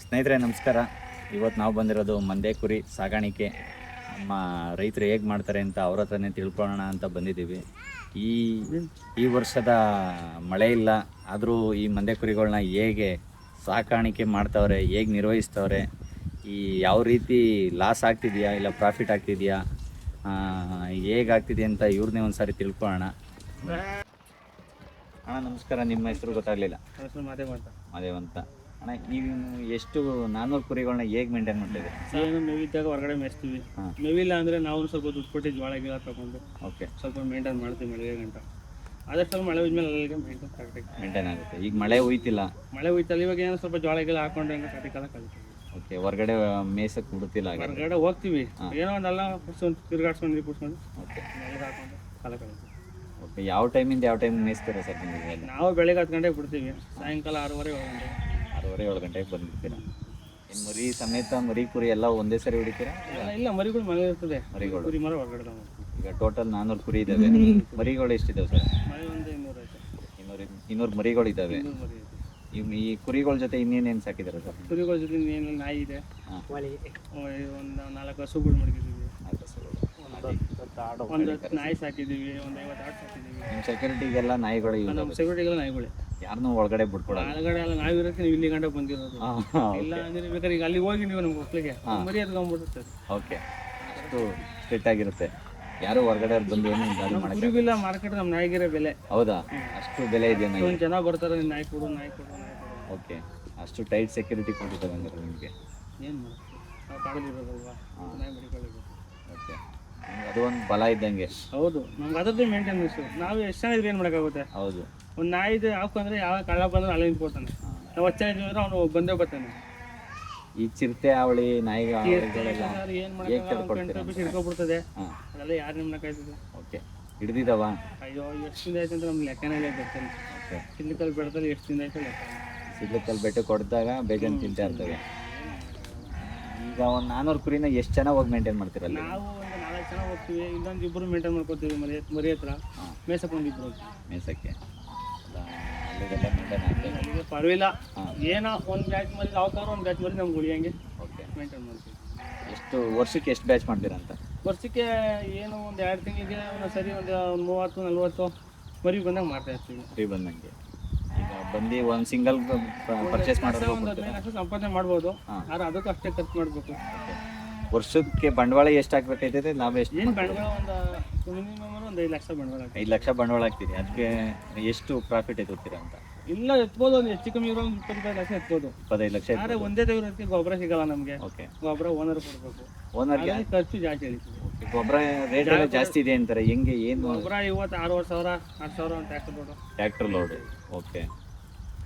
ಸ್ನೇಹಿತರೆ ನಮಸ್ಕಾರ. ಇವತ್ತು ನಾವು ಬಂದಿರೋದು ಮಂದೆ ಕುರಿ ಸಾಗಾಣಿಕೆ. ನಮ್ಮ ರೈತರು ಹೇಗೆ ಮಾಡ್ತಾರೆ ಅಂತ ಅವ್ರ ಹತ್ರನೇ ತಿಳ್ಕೊಳ್ಳೋಣ ಅಂತ ಬಂದಿದ್ದೀವಿ. ಈ ಈ ವರ್ಷದ ಮಳೆ ಇಲ್ಲ, ಆದರೂ ಈ ಮಂದೆ ಕುರಿಗಳನ್ನ ಹೇಗೆ ಸಾಕಾಣಿಕೆ ಮಾಡ್ತವ್ರೆ, ಹೇಗೆ ನಿರ್ವಹಿಸ್ತವ್ರೆ, ಈ ಯಾವ ರೀತಿ ಲಾಸ್ ಆಗ್ತಿದೆಯಾ ಇಲ್ಲ ಪ್ರಾಫಿಟ್ ಆಗ್ತಿದೆಯಾ, ಹೇಗಾಗ್ತಿದೆ ಅಂತ ಇವ್ರನ್ನೇ ಒಂದು ಸಾರಿ ತಿಳ್ಕೊಳ್ಳೋಣ. ಅಣ್ಣ ನಮಸ್ಕಾರ, ನಿಮ್ಮ ಹೆಸರು ಗೊತ್ತಾಗಲಿಲ್ಲ. ಮಾದೇವ್ ಅಂತ. ಅಣ್ಣ ಈಗ ಎಷ್ಟು 400 ಕುರಿಗಳನ್ನ ಹೇಗೆ ಮೇಂಟೈನ್ ಮಾಡ್ತಿದ್ದೀವಿ? ಏನು ಮೇವಿದ್ದಾಗ ಹೊರಗಡೆ ಮೇಯಿಸ್ತೀವಿ. ಮೇವಿಲ್ಲ ಅಂದರೆ ನಾವು ಸ್ವಲ್ಪ ದುಡ್ಡು ಕೊಟ್ಟು ಜೋಳ ಗಿಳ ತಗೊಂಡು ಸ್ವಲ್ಪ ಮೇಂಟೈನ್ ಮಾಡ್ತೀವಿ ಮಳೆಗೆ ಗಂಟ. ಆದಷ್ಟು ಮಳೆ ಹೋದ್ಮೇಲೆ ಅಲ್ಲಿಗೆ ಮೇಂಟೈನ್ ಆಗುತ್ತೆ. ಈಗ ಮಳೆ ಹೋಯ್ತಿಲ್ಲ, ಮಳೆ ಹೋಯ್ತಲ್ಲ, ಇವಾಗ ಏನೋ ಸ್ವಲ್ಪ ಜೋಳ ಗಿಳ ಹಾಕೊಂಡು ಹೆಂಗೆ ಕಟ್ಟಿಕಾಲ ಕಲಿತೀವಿ. ಓಕೆ, ಹೊರಗಡೆ ಮೇಯ್ಸಕ್ಕೆ ಬಿಡುತ್ತಿಲ್ಲ? ಹೊರಗಡೆ ಹೋಗ್ತೀವಿ, ಏನೋ ಒಂದೆಲ್ಲ ತಿರ್ಗಾಡ್ಸ್ಕೊಂಡು ನೀರು ಕುಡ್ಸ್ಕೊಂಡು ಮಳೆಗೆ ಹಾಕೊಂಡು ಕಾಲ ಕಲಿತೀವಿ. ಓಕೆ, ಯಾವ ಟೈಮಿಂದ ಯಾವ ಟೈಮ್ ಮೇಯಿಸ್ತೀರಾ ಸರ್ ನಿಮಗೆ? ನಾವು ಬೆಳಗ್ಗೆ 10 ಗಂಟೆಗೆ ಬಿಡ್ತೀವಿ, ಸಾಯಂಕಾಲ 6:30 7 ಗಂಟೆಗೆ ಬಂದಿರ್ತೀರಾ? ಇನ್ನು ಮರಿ ಸಮೇತ ಮರಿ ಕುರಿ ಎಲ್ಲ ಒಂದೇ ಸರಿ ಹೊಡಿತೀರಾ? ಇಲ್ಲ, ಮರಿಗಳು ಮನೆ ಇರ್ತದೆ. ಮರಿಗಳು ಕುರಿ ಮರ ಹೊರಗಡೆ. ಈಗ ಟೋಟಲ್ 400 ಕುರಿ ಇದ್ದಾವೆ. ಮರಿಗಳು ಎಷ್ಟಿದಾವೆ ಸರ್? ಮರಿ ಒಂದು 200 ಐತೆ. 200 ಮರಿಗಳು ಇದ್ದಾವೆ. 200 ಮರಿ ಐತೆ. ಈ ಕುರಿಗಳ ಜೊತೆ ಇನ್ನೇನೇನು ಸಾಕಿದ್ದಾರೆ ಸರ್? ಕುರಿಗಳ ಜೊತೆ ಏನು ನಾಯಿ ಇದೆ, ಒಂದು 4 ಹಸುಗಳು ಮಡಗಿದ್ದೀವಿ, ಒಂದು ನಾಯಿ ಸಾಕಿದ್ದೀವಿ, ಒಂದು 50 ಆಡು ಸಾಕಿದ್ದೀವಿ. ನಿಮ್ಮ ಸೆಕ್ಯೂರಿಟಿಗೆಲ್ಲ ನಾಯಿಗಳು? ನಮ್ಮ ಸೆಕ್ಯೂರಿಟಿಗೆಲ್ಲ ನಾಯಿಗಳೇ, ಯಾರನ್ನೂ ಒಳಗಡೆ ಬಿಟ್ಕೊಡಲ್ಲ? ಒಳಗಡೆ ಎಲ್ಲ ನಾವು ಇರೋಕ್ಕೆ ನೀವು ಇಲ್ಲಿ ಗಂಟೆ ಬಂದಿರೋದು. ಇಲ್ಲ ಅಂದ್ರೆ ಬೇಕಾದ್ರೆ ಈಗ ಅಲ್ಲಿ ಹೋಗಿ ನೀವು ನಮ್ಗೆ ಒಕ್ಕಲಿಗೆ ಮರಿ ಎತ್ಕೊಂಡ್ಬಿಡುತ್ತೆ. ಓಕೆ, ಅಷ್ಟು ಸ್ಟ್ರಿಕ್ಟ್ ಆಗಿರುತ್ತೆ, ಯಾರು ಹೊರಗಡೆ ಬಂದು ಏನು ಗಾಡಿ ಮಾಡಕ್ಕೆ? ಕುರಿಗಿಲ್ಲ ಮಾರ್ಕೆಟ್ ನಮ್ಮ ನಾಯಿಗಿರೋ ಬೆಲೆ. ಹೌದಾ? ಅಷ್ಟು ಬೆಲೆ ಇದೆಯಾ? ಒಂದು ಜನ ಬರ್ತಾರೆ, ನಾಯಿ ಕೊಡು ನಾಯಿ ಕೊಡು ನಾಯಿ ಕೊಡು. ಓಕೆ, ಅಷ್ಟು ಟೈಟ್ ಸೆಕ್ಯೂರಿಟಿ ಕೊಟ್ಟಿದ್ದಾರೆ ಅಂದ್ರೆ ನಿಮಗೆ? ಏನು ಮಾಡ್ತೀವಿ, ನಾವು ಕಾಡಲಿರೋದಲ್ವಾ, ನಾಯಿ ಮರಿಗಳಿವೆ. ಓಕೆ, ಅದು ಒಂದು ಬಲ ಇದ್ದಂಗೆ. ಹೌದು, ನಮ್ಗೆ ಅದರದ್ದೇ ಮೇಂಟೆನೆನ್ಸು. ನಾವು ಎಷ್ಟು ಜನ ಇದ್ರೆ ಏನು ಮಾಡೋಕ್ಕಾಗುತ್ತೆ? ಹೌದು, ಒಂದು ನಾಯಿದು ಹಾಕೊಂಡ್ರೆ ಯಾವ ಕಳ್ಳ ಬಂದ್ರೆ ಅಲ್ಲಿ ನಿಂತ್ಕೊಳ್ತಾನೆ. ನಾವು 10 ಜನ ಇದ್ರೆ ಅವನು ಬಂದೇ ಬರ್ತಾನೆ. ಈ ಚಿರತೆ ಅವಳಿ ನಾಯಿಗಳೆಲ್ಲ ಏನು ಮಾಡೋಕ್ಕಾಗಲ್ಲ, ಹಿಡ್ಕೊಬಿಡ್ತದೆ. ಅದೆಲ್ಲ ಯಾರು ನಿಮ್ಮನ್ನ ಕಾಯ್ತದೆ? ಓಕೆ, ಹಿಡ್ದಿದ್ದಾವ? ಅಯ್ಯೋ, ಎಷ್ಟು ದಿನ ಆಯ್ತು ಅಂತ ನಮ್ಗೆ ಲೆಕ್ಕನೇ ಬರ್ತಾನೆ. ಓಕೆ, ಸಿಡ್ಲಿಕಲ್ ಬೆಳೆದಲ್ಲಿ ಎಷ್ಟು ದಿನ ಆಯ್ತು ಲೆಕ್ಕ. ಸಿಡ್ಲಿಕಲ್ ಬೆಟ್ಟ ಕೊಡ್ದಾಗ ಬೇಜಾನ್ ತಿಂತಾ ಇರ್ತವೆ. ಈಗ ಒಂದು 400 ಕುರಿನ ಎಷ್ಟು ಜನ ಹೋಗಿ ಮೇಂಟೈನ್ ಮಾಡ್ತೀರಲ್ಲ? ನಾವು ಒಂದು 4 ಜನ ಹೋಗ್ತೀವಿ, ಇನ್ನೊಂದು 2 ಮೇಂಟೈನ್ ಮಾಡ್ಕೊತೀವಿ. ಮರಿ ಹತ್ರ ಮೇಸಕ್ಕೆ 1 ಮೇಸಕ್ಕೆ ಅಲ್ಲಿಗೆಲ್ಲ ಮೇಂಟೈನ್ ಆಗ್ತದೆ. ಅಲ್ಲಿಗೆ ಪರವಾಗಿಲ್ಲ, ಏನೋ ಒಂದು ಬ್ಯಾಚ್ ಮರಿ ಯಾವ್ದಾದ್ರು ಒಂದು ಬ್ಯಾಚ್ ಮರಿ ನಮ್ಗೆ ಉಳಿಯಂಗೆ ಓಕೆ ಮೇಂಟೈನ್ ಮಾಡ್ತೀವಿ. ಎಷ್ಟು ವರ್ಷಕ್ಕೆ ಎಷ್ಟು ಬ್ಯಾಚ್ ಮಾಡ್ತೀರಾ ಅಂತ? ವರ್ಷಕ್ಕೆ ಏನು ಒಂದು 2 ತಿಂಗಳಿಗೆ ಒಂದು ಸರಿ ಒಂದು 30-40 ಮರಿ ಬಂದಂಗೆ ಮಾಡ್ತಾ ಇರ್ತೀವಿ. ಫ್ರೀ ಬಂದಂಗೆ. ಈಗ ಬಂದು ಒಂದು ಸಿಂಗಲ್ ಪರ್ಚೇಸ್ ಮಾಡೋದು ಒಂದು 15 ಲಕ್ಷ ಸಂಪಾದನೆ ಮಾಡ್ಬೋದು, ಆದ್ರೆ ಅದಕ್ಕೂ ಅಷ್ಟೇ ಖರ್ಚು ಮಾಡಬೇಕು. ವರ್ಷಕ್ಕೆ ಬಂಡವಾಳ ಎಷ್ಟು ಹಾಕ್ಬೇಕಾಯ್ತದೆ? ಲಾಭ ಎಷ್ಟು? ಏನು ಬಂಡವಾಳ ಒಂದು ಮಿನಿಮಮ್ ಒಂದು 5 ಲಕ್ಷ ಬಂಡವಾಳ. 5 ಲಕ್ಷ ಬಂಡವಾಳ ಹಾಕ್ತೀರಿ, ಅದಕ್ಕೆ ಎಷ್ಟು ಪ್ರಾಫಿಟ್ ಎತ್ತುತ್ತೀರಾ ಅಂತ? ಇಲ್ಲ, ಎತ್ಬೋದು, ಒಂದು ಹೆಚ್ಚು ಕಮ್ಮಿ ಇರೋ ಒಂದು 25 ಲಕ್ಷ ಎತ್ಬೋದು. 25 ಲಕ್ಷ. ಆದರೆ ಒಂದೇ ತೆಗಿರೋದಕ್ಕೆ ಗೊಬ್ಬರ ಸಿಗಲ್ಲ ನಮಗೆ. ಓಕೆ, ಗೊಬ್ಬರ ಓನರ್ ಕೊಡಬೇಕು. ಓನರ್ಗೆ ಖರ್ಚು ಜಾಸ್ತಿ ಹೇಳ್ತೀವಿ. ಗೊಬ್ಬರ ರೇಟ್ ಎಲ್ಲ ಜಾಸ್ತಿ ಇದೆ ಅಂತಾರೆ, ಹೆಂಗೆ ಏನು? ಗೊಬ್ಬರ ಇವತ್ತು 6,000 8,000 ಅಂತ ಟ್ರ್ಯಾಕ್ಟರ್ ಲೋಡ್. ಓಕೆ,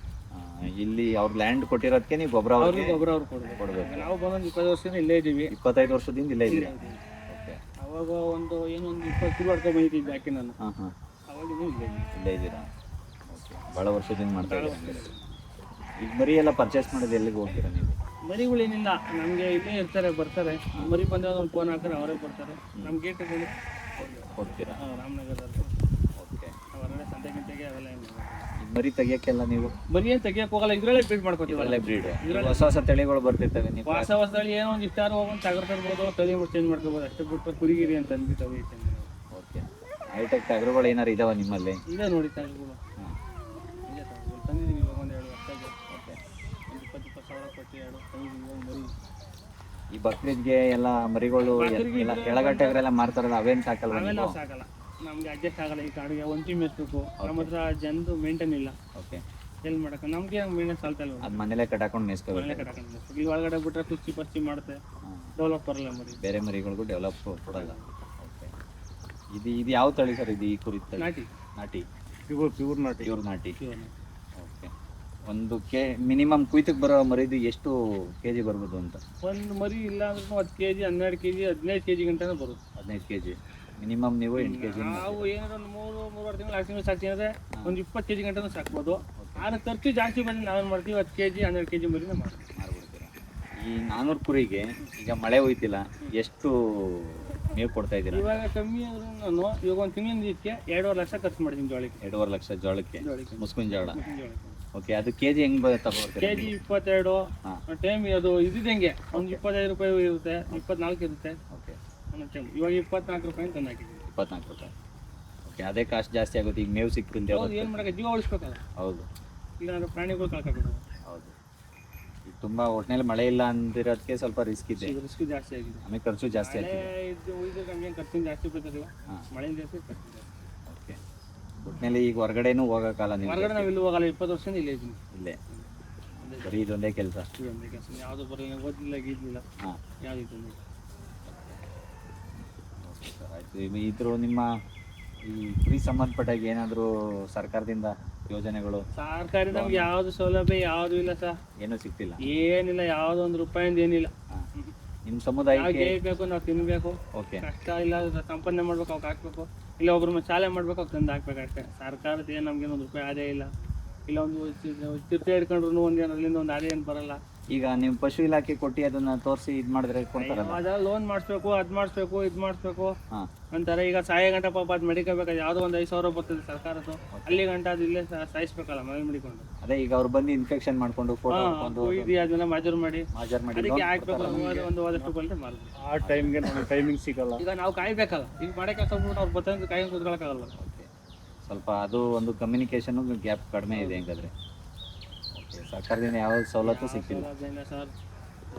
ಇಲ್ಲಿ ಅವ್ರ ಲ್ಯಾಂಡ್ ಕೊಟ್ಟಿರೋದಕ್ಕೆ ನೀವು ಗೊಬ್ಬರ ಗೊಬ್ಬರ ಅವ್ರು ಕೊಡಬೇಕು. ನಾವು ಬಂದೊಂದು 20 ವರ್ಷದಿಂದ ಇಲ್ಲೇ ಇದ್ದೀವಿ. 25 ವರ್ಷದಿಂದ ಇಲ್ಲೇ ಇದ್ದೀವಿ. ಓಕೆ, ಅವಾಗ ಒಂದು 20 ಕಿಲೋ ಹೊಡ್ಕೊಂಡು ಬಂದಿದ್ದೀವಿ ಬ್ಯಾಕಿ ನಾನು. ಅವಾಗ ಇಲ್ಲೇ ಇದ್ದೀರಾ? ಓಕೆ, ಭಾಳ ವರ್ಷದಿಂದ ಮಾಡ್ತಾ ಇದ್ದೀರಾ. ಈಗ ಮರಿ ಎಲ್ಲ ಪರ್ಚೇಸ್ ಮಾಡೋದು ಎಲ್ಲಿಗೆ ಹೋಗ್ತೀರಾ ನೀವು? ಮರಿಗಳೇನಿಲ್ಲ, ನಮಗೆ ಇಲ್ಲೇ ಇರ್ತಾರೆ, ಬರ್ತಾರೆ. ಮರಿ ಬಂದಾಗ ಒಂದು ಫೋನ್ ಹಾಕಿದ್ರೆ ಅವರೇ ಬರ್ತಾರೆ. ನಮ್ಮ ಗೇಟಿಗೆ ಹೋಗ್ತೀರಾ? ರಾಮನಗರದಲ್ಲಿ. ಓಕೆ, ಹೊರಗಡೆ ಸಂತೆ ಗಂಟೆಗೆ ಅವೆಲ್ಲ ಮರಿ ತೆಗಿಯೋಕ್ಕೆಲ್ಲ ನೀವು? ಮರಿ ಏನು ತೆಗಿಯಕ್ಕೆ ಹೋಗಲ್ಲ, ಇದರಲ್ಲೇ ಬ್ರೀಡ್ ಮಾಡ್ಕೊತೀವಿ. ಒಳ್ಳೆ ಬ್ರೀಡ್, ಹೊಸ ತಳಿಗಳು ಬರ್ತಿರ್ತವೆ. ನೀವು ಹೊಸ ತಳಿ ಏನೋ ಒಂದು ಇಷ್ಟಾರು ಹೋಗಿ ತಗೊಳ್ತಿರ್ಬೋದು, ತಳಿ ಚೇಂಜ್ ಮಾಡ್ಕೋಬೋದು, ಅಷ್ಟೇ ಬಿಟ್ಟು ಕುರಿಗಿರಿ ಅಂತ ಅಂದ್ಬಿಟ್ಟು. ಓಕೆ, ಹೈಟೆಕ್ ಟಗರುಗಳು ಏನಾರು ಇದಾವ ನಿಮ್ಮಲ್ಲಿ? ಇದೆ ನೋಡಿ ಟಗರುಗಳು. ತಂದಿದ್ದೀವಿ ಇವಾಗ ಒಂದು 2 ವರ್ಷಕ್ಕೆ. ಓಕೆ, ಒಂದು 20 ಸಾವಿರ ಕೊಟ್ಟು 2 ತಂದಿದ್ದೀವಿ ಮರಿ. ಈ ಬಕ್ರೀದ್ಗೆ ಎಲ್ಲ ಮರಿಗಳು ಕೆಳಗಟ್ಟೆಗರೆಲ್ಲ ಮಾರ್ತಾರಲ್ಲ, ಅವೇನು ಸಾಕಲ್ಲ? ಅವೆಲ್ಲ ಸಾಕಲ್ಲ, ನಮಗೆ ಅಡ್ಜಸ್ಟ್ ಆಗಲ್ಲ. ಈ ಕಾಡಿಗೆ ಒಂದು ಟೀಮ್ ಎತ್ತಬೇಕು, ನಮ್ಮ ಹತ್ರ ಜನದು ಮೇಂಟೈನ್ ಇಲ್ಲ. ಓಕೆ, ಎಲ್ಲಿ ಮಾಡೋಕೆ ನಮಗೆ ಮೇಂಟೈನ್ ಸಾಲ್ತಾ ಇಲ್ಲ. ಅದು ಮನೇಲೆ ಕಟ್ಟಾಕೊಂಡು ಮೇಯಿಸ್ಕೋಬೇಕು. ಮನೇಲೆ ಕಟ್ಟಾಕೊಂಡು ಇಲ್ಲಿ ಒಳಗಡೆ ಬಿಟ್ಟರೆ ಪರ್ಚಿ ಮಾಡುತ್ತೆ, ಡೆವಲಪ್ ಬರಲ್ಲ ಮರಿ. ಬೇರೆ ಮರಿಗಳಿಗೂ ಡೆವಲಪ್ ಕೊಡಲ್ಲ. ಓಕೆ, ಇದು ಯಾವ ತಳಿ ಸರ್? ಇದು ಈ ಕುರಿ ತಳಿ? ನಾಟಿ ಪ್ಯೂರ್ ನಾಟಿ. ಓಕೆ, ಒಂದು ಮಿನಿಮಮ್ ಕುಯ್ತಕ್ಕೆ ಬರೋ ಮರಿದು ಎಷ್ಟು kg ಬರ್ಬೋದು ಅಂತ? ಒಂದು ಮರಿ ಇಲ್ಲ ಅಂದ್ರೂ 10 kg 12 kg 15 kg ಗಂಟೆ ಬರುತ್ತೆ. 15 kg ಮಿನಿಮಮ್. ನೀವು 8 kg? ನಾವು ಏನಾದ್ರು ಒಂದು 3-3.5 ತಿಂಗಳು 4 ತಿಂಗಳು ಸಾಕ್ತೀವಿ ಅಂದರೆ ಒಂದು 20 kg ಗಂಟೆ ಸಾಕ್ಬೋದು. ಆದರೆ ಖರ್ಚು ಜಾಸ್ತಿ ಬಂದು ನಾವೇನು ಮಾಡ್ತೀವಿ, 10 kg 12 kg ಮರಿನ ಮಾರ್ಬಿಡ್ತೀರಾ? ಈ 400 ಕುರಿಗೆ ಈಗ ಮಳೆ ಹೋಯ್ತಿಲ್ಲ, ಎಷ್ಟು ಮೇವು ಕೊಡ್ತಾ ಇದ್ದೀರಾ? ಇವಾಗ ಕಮ್ಮಿ ಆದ್ರೂ ನಾನು ಇವಾಗ ಒಂದು ತಿಂಗಳಿಂದ ಇದಕ್ಕೆ 2.5 ಲಕ್ಷ ಖರ್ಚು ಮಾಡ್ತೀನಿ ಜೋಳಕ್ಕೆ. 2.5 ಲಕ್ಷ ಜೋಳಕ್ಕೆ? ಮುಸ್ಕಿನ ಜೋಳ. ಓಕೆ, ಅದು ಕೆ ಜಿ ಹೆಂಗೆ ತಗೋರ್ತೀರಾ? ಕೆಜಿ 22. ಹಾಂ. ಟೈಮ್ ಅದು ಇದ್ದಿದ್ದಂಗೆ ಒಂದು 25 ರೂಪಾಯಿ ಇರುತ್ತೆ, 24 ಇರುತ್ತೆ ಓಕೆ, ಒಂದೊಂದು ಟೈಮ್. ಇವಾಗ 24 ರೂಪಾಯಿ ತಂದು ಹಾಕಿದ್ದೀವಿ. 24 ರೂಪಾಯಿ. ಓಕೆ, ಅದೇ ಕಾಸ್ಟ್ ಜಾಸ್ತಿ ಆಗುತ್ತೆ ಈಗ ಮೇವು ಸಿಕ್ಕಿಂದ. ಹೌದು, ಏನು ಮಾಡೋಕ್ಕೆ, ಜೀವ ಉಳಿಸ್ಬೇಕಲ್ಲ. ಹೌದು ಇಲ್ಲಾಂದ್ರೆ ಪ್ರಾಣಿಗಳು ಕಳ್ಕೊಬೇಕು. ಹೌದು. ಈಗ ತುಂಬ ಒಟ್ಟಿನಲ್ಲಿ ಮಳೆ ಇಲ್ಲ ಅಂದಿರೋದಕ್ಕೆ ಸ್ವಲ್ಪ ರಿಸ್ಕ್ ಇದೆ, ರಿಸ್ಕ್ ಜಾಸ್ತಿ ಆಗಿದೆ. ಆಮೇಲೆ ಖರ್ಚು ಜಾಸ್ತಿ ಮಳೆ ಆಗ್ತಿದೆ. ಇದ್ದು ಉಳಿದ್ರೆ ನಮ್ಗೆ ಖರ್ಚಿನ ಜಾಸ್ತಿ ಬೀಳ್ತದಿಲ್ಲ, ಹಾಂ. ಮಳೆ ಜಾಸ್ತಿ ಖರ್ಚು ಜಾಸ್ತಿ. ಓಕೆ, ಒಟ್ಟಿನಲ್ಲಿ ಈಗ ಹೊರಗಡೆನೂ ಹೋಗೋಕ್ಕಲ್ಲ ನೀವು? ಹೊರಗಡೆ ನಾವು ಇಲ್ಲಿ ಹೋಗಲ್ಲ, 20 ವರ್ಷದಿಂದ ಇಲ್ಲೇ ಇದ್ದೀನಿ. ಇಲ್ಲೇ ಬರೀ ಇದೊಂದೇ ಕೆಲಸ? ಇದೊಂದೇ ಕೆಲಸ, ಯಾವುದು ಬರಲಿಲ್ಲ, ಓದಲಿಲ್ಲ, ಗೀದಲಿಲ್ಲ, ಹಾಂ. ಯಾವುದು ತೊಂದರೆ. ಓಕೆ ಸರ್, ಆಯಿತು. ಇದ್ರ ನಿಮ್ಮ ಈ ಕುರಿ ಸಂಬಂಧಪಟ್ಟಾಗ ಏನಾದರೂ ಸರ್ಕಾರದಿಂದ ಯೋಜನೆಗಳು? ಸರ್ಕಾರಿ ನಮ್ಗೆ ಯಾವುದು ಸೌಲಭ್ಯ ಯಾವುದು ಇಲ್ಲ ಸರ್, ಏನೂ ಸಿಗ್ತಿಲ್ಲ? ಏನಿಲ್ಲ, ಯಾವುದು ಒಂದು ರೂಪಾಯಿಂದ ಏನಿಲ್ಲ. ಹಾಂ. ನಿಮ್ಮ ನಾವು ಸಮುದಾಯಕ್ಕೆ? ಕೇಳಬೇಕು, ನಾವು ತಿನ್ಬೇಕು, ಓಕೆ, ಕಷ್ಟ ಇಲ್ಲ, ಸಂಪಾದನೆ ಮಾಡ್ಬೇಕು, ಅವ್ಕೆ ಹಾಕ್ಬೇಕು, ಇಲ್ಲ ಒಬ್ರ ಶಾಲೆ ಮಾಡ್ಬೇಕು, ಅವ್ಕೆ ತಂದು ಹಾಕ್ಬೇಕು ಅಷ್ಟೇ. ಸರ್ಕಾರದ ಏನು ನಮ್ಗೇನು ಒಂದು ರೂಪಾಯಿ ಆದಾಯ ಇಲ್ಲ. ಇಲ್ಲ ಒಂದು ಚಿರತೆ ಹಿಡ್ಕೊಂಡ್ರು ಒಂದು ಅಲ್ಲಿಂದ ಒಂದು ಆದಾಯ ಏನು ಬರಲ್ಲ. ಈಗ ನೀವು ಪಶು ಇಲಾಖೆ ಕೊಟ್ಟು ಅದನ್ನ ತೋರಿಸಿ ಇದು ಮಾಡಿದ್ರೆ ಕೊಡ್ತಾರಲ್ಲ? ಅದೆಲ್ಲ ಲೋನ್ ಮಾಡಿಸ್ಬೇಕು, ಅದು ಮಾಡಿಸ್ಬೇಕು, ಇದು ಮಾಡಿಸ್ಬೇಕು ಹಾಂ. ಅಂತಾರೆ. ಈಗ ಸಾಯ ಗಂಟ ಪಾಪ ಅದು ಮಡಿಕೋಬೇಕು, ಯಾವುದೋ ಒಂದು 5,000 ಬರ್ತದೆ ಸರ್ಕಾರದ್ದು, ಅಲ್ಲಿ ಗಂಟ ಅದು ಇಲ್ಲೇ ಸಾಯಿಸ್ಬೇಕಲ್ಲ ಮನೆ ಮಡಿಕೊಂಡು. ಅದೇ ಈಗ ಅವ್ರು ಬಂದು ಇನ್ಫೆಕ್ಷನ್ ಮಾಡ್ಕೊಂಡು ಫೋಟೋ ಹಾಕೊಂಡು ಅದನ್ನ ಮಾಜೂರು ಮಾಡಿ ಮಾಜರ್ ಮಾಡಿ ಅದಕ್ಕೆ ಹಾಕ್ಬೇಕು. ಒಂದು ಹೋದಷ್ಟು ಬಂದ್ರೆ ಮಾರ್ಬೋದು. ಆ ಟೈಮ್ಗೆ ನಮಗೆ ಟೈಮಿಂಗ್ ಸಿಗಲ್ಲ. ಈಗ ನಾವು ಕಾಯ್ಬೇಕಲ್ಲ, ಈಗ ಮಾಡೋ ಕೆಲಸ ಬಿಟ್ಟು ಅವ್ರು ಬರ್ತಂದ್ರೆ ಕಾಯಿ ಕೂತ್ಕೊಳ್ಳೋಕ್ಕಾಗಲ್ಲ. ಓಕೆ, ಸ್ವಲ್ಪ ಅದು ಒಂದು ಕಮ್ಯುನಿಕೇಷನ್ ಗ್ಯಾಪ್ ಕಡಿಮೆ ಇದೆ ಹೆಂಗಾದ್ರೆ. ಓಕೆ, ಸರ್ಕಾರದಿಂದ ಯಾವ ಸವಲತ್ತು ಸಿಕ್ಕಿಲ್ಲ. ಅದರಿಂದ ಸರ್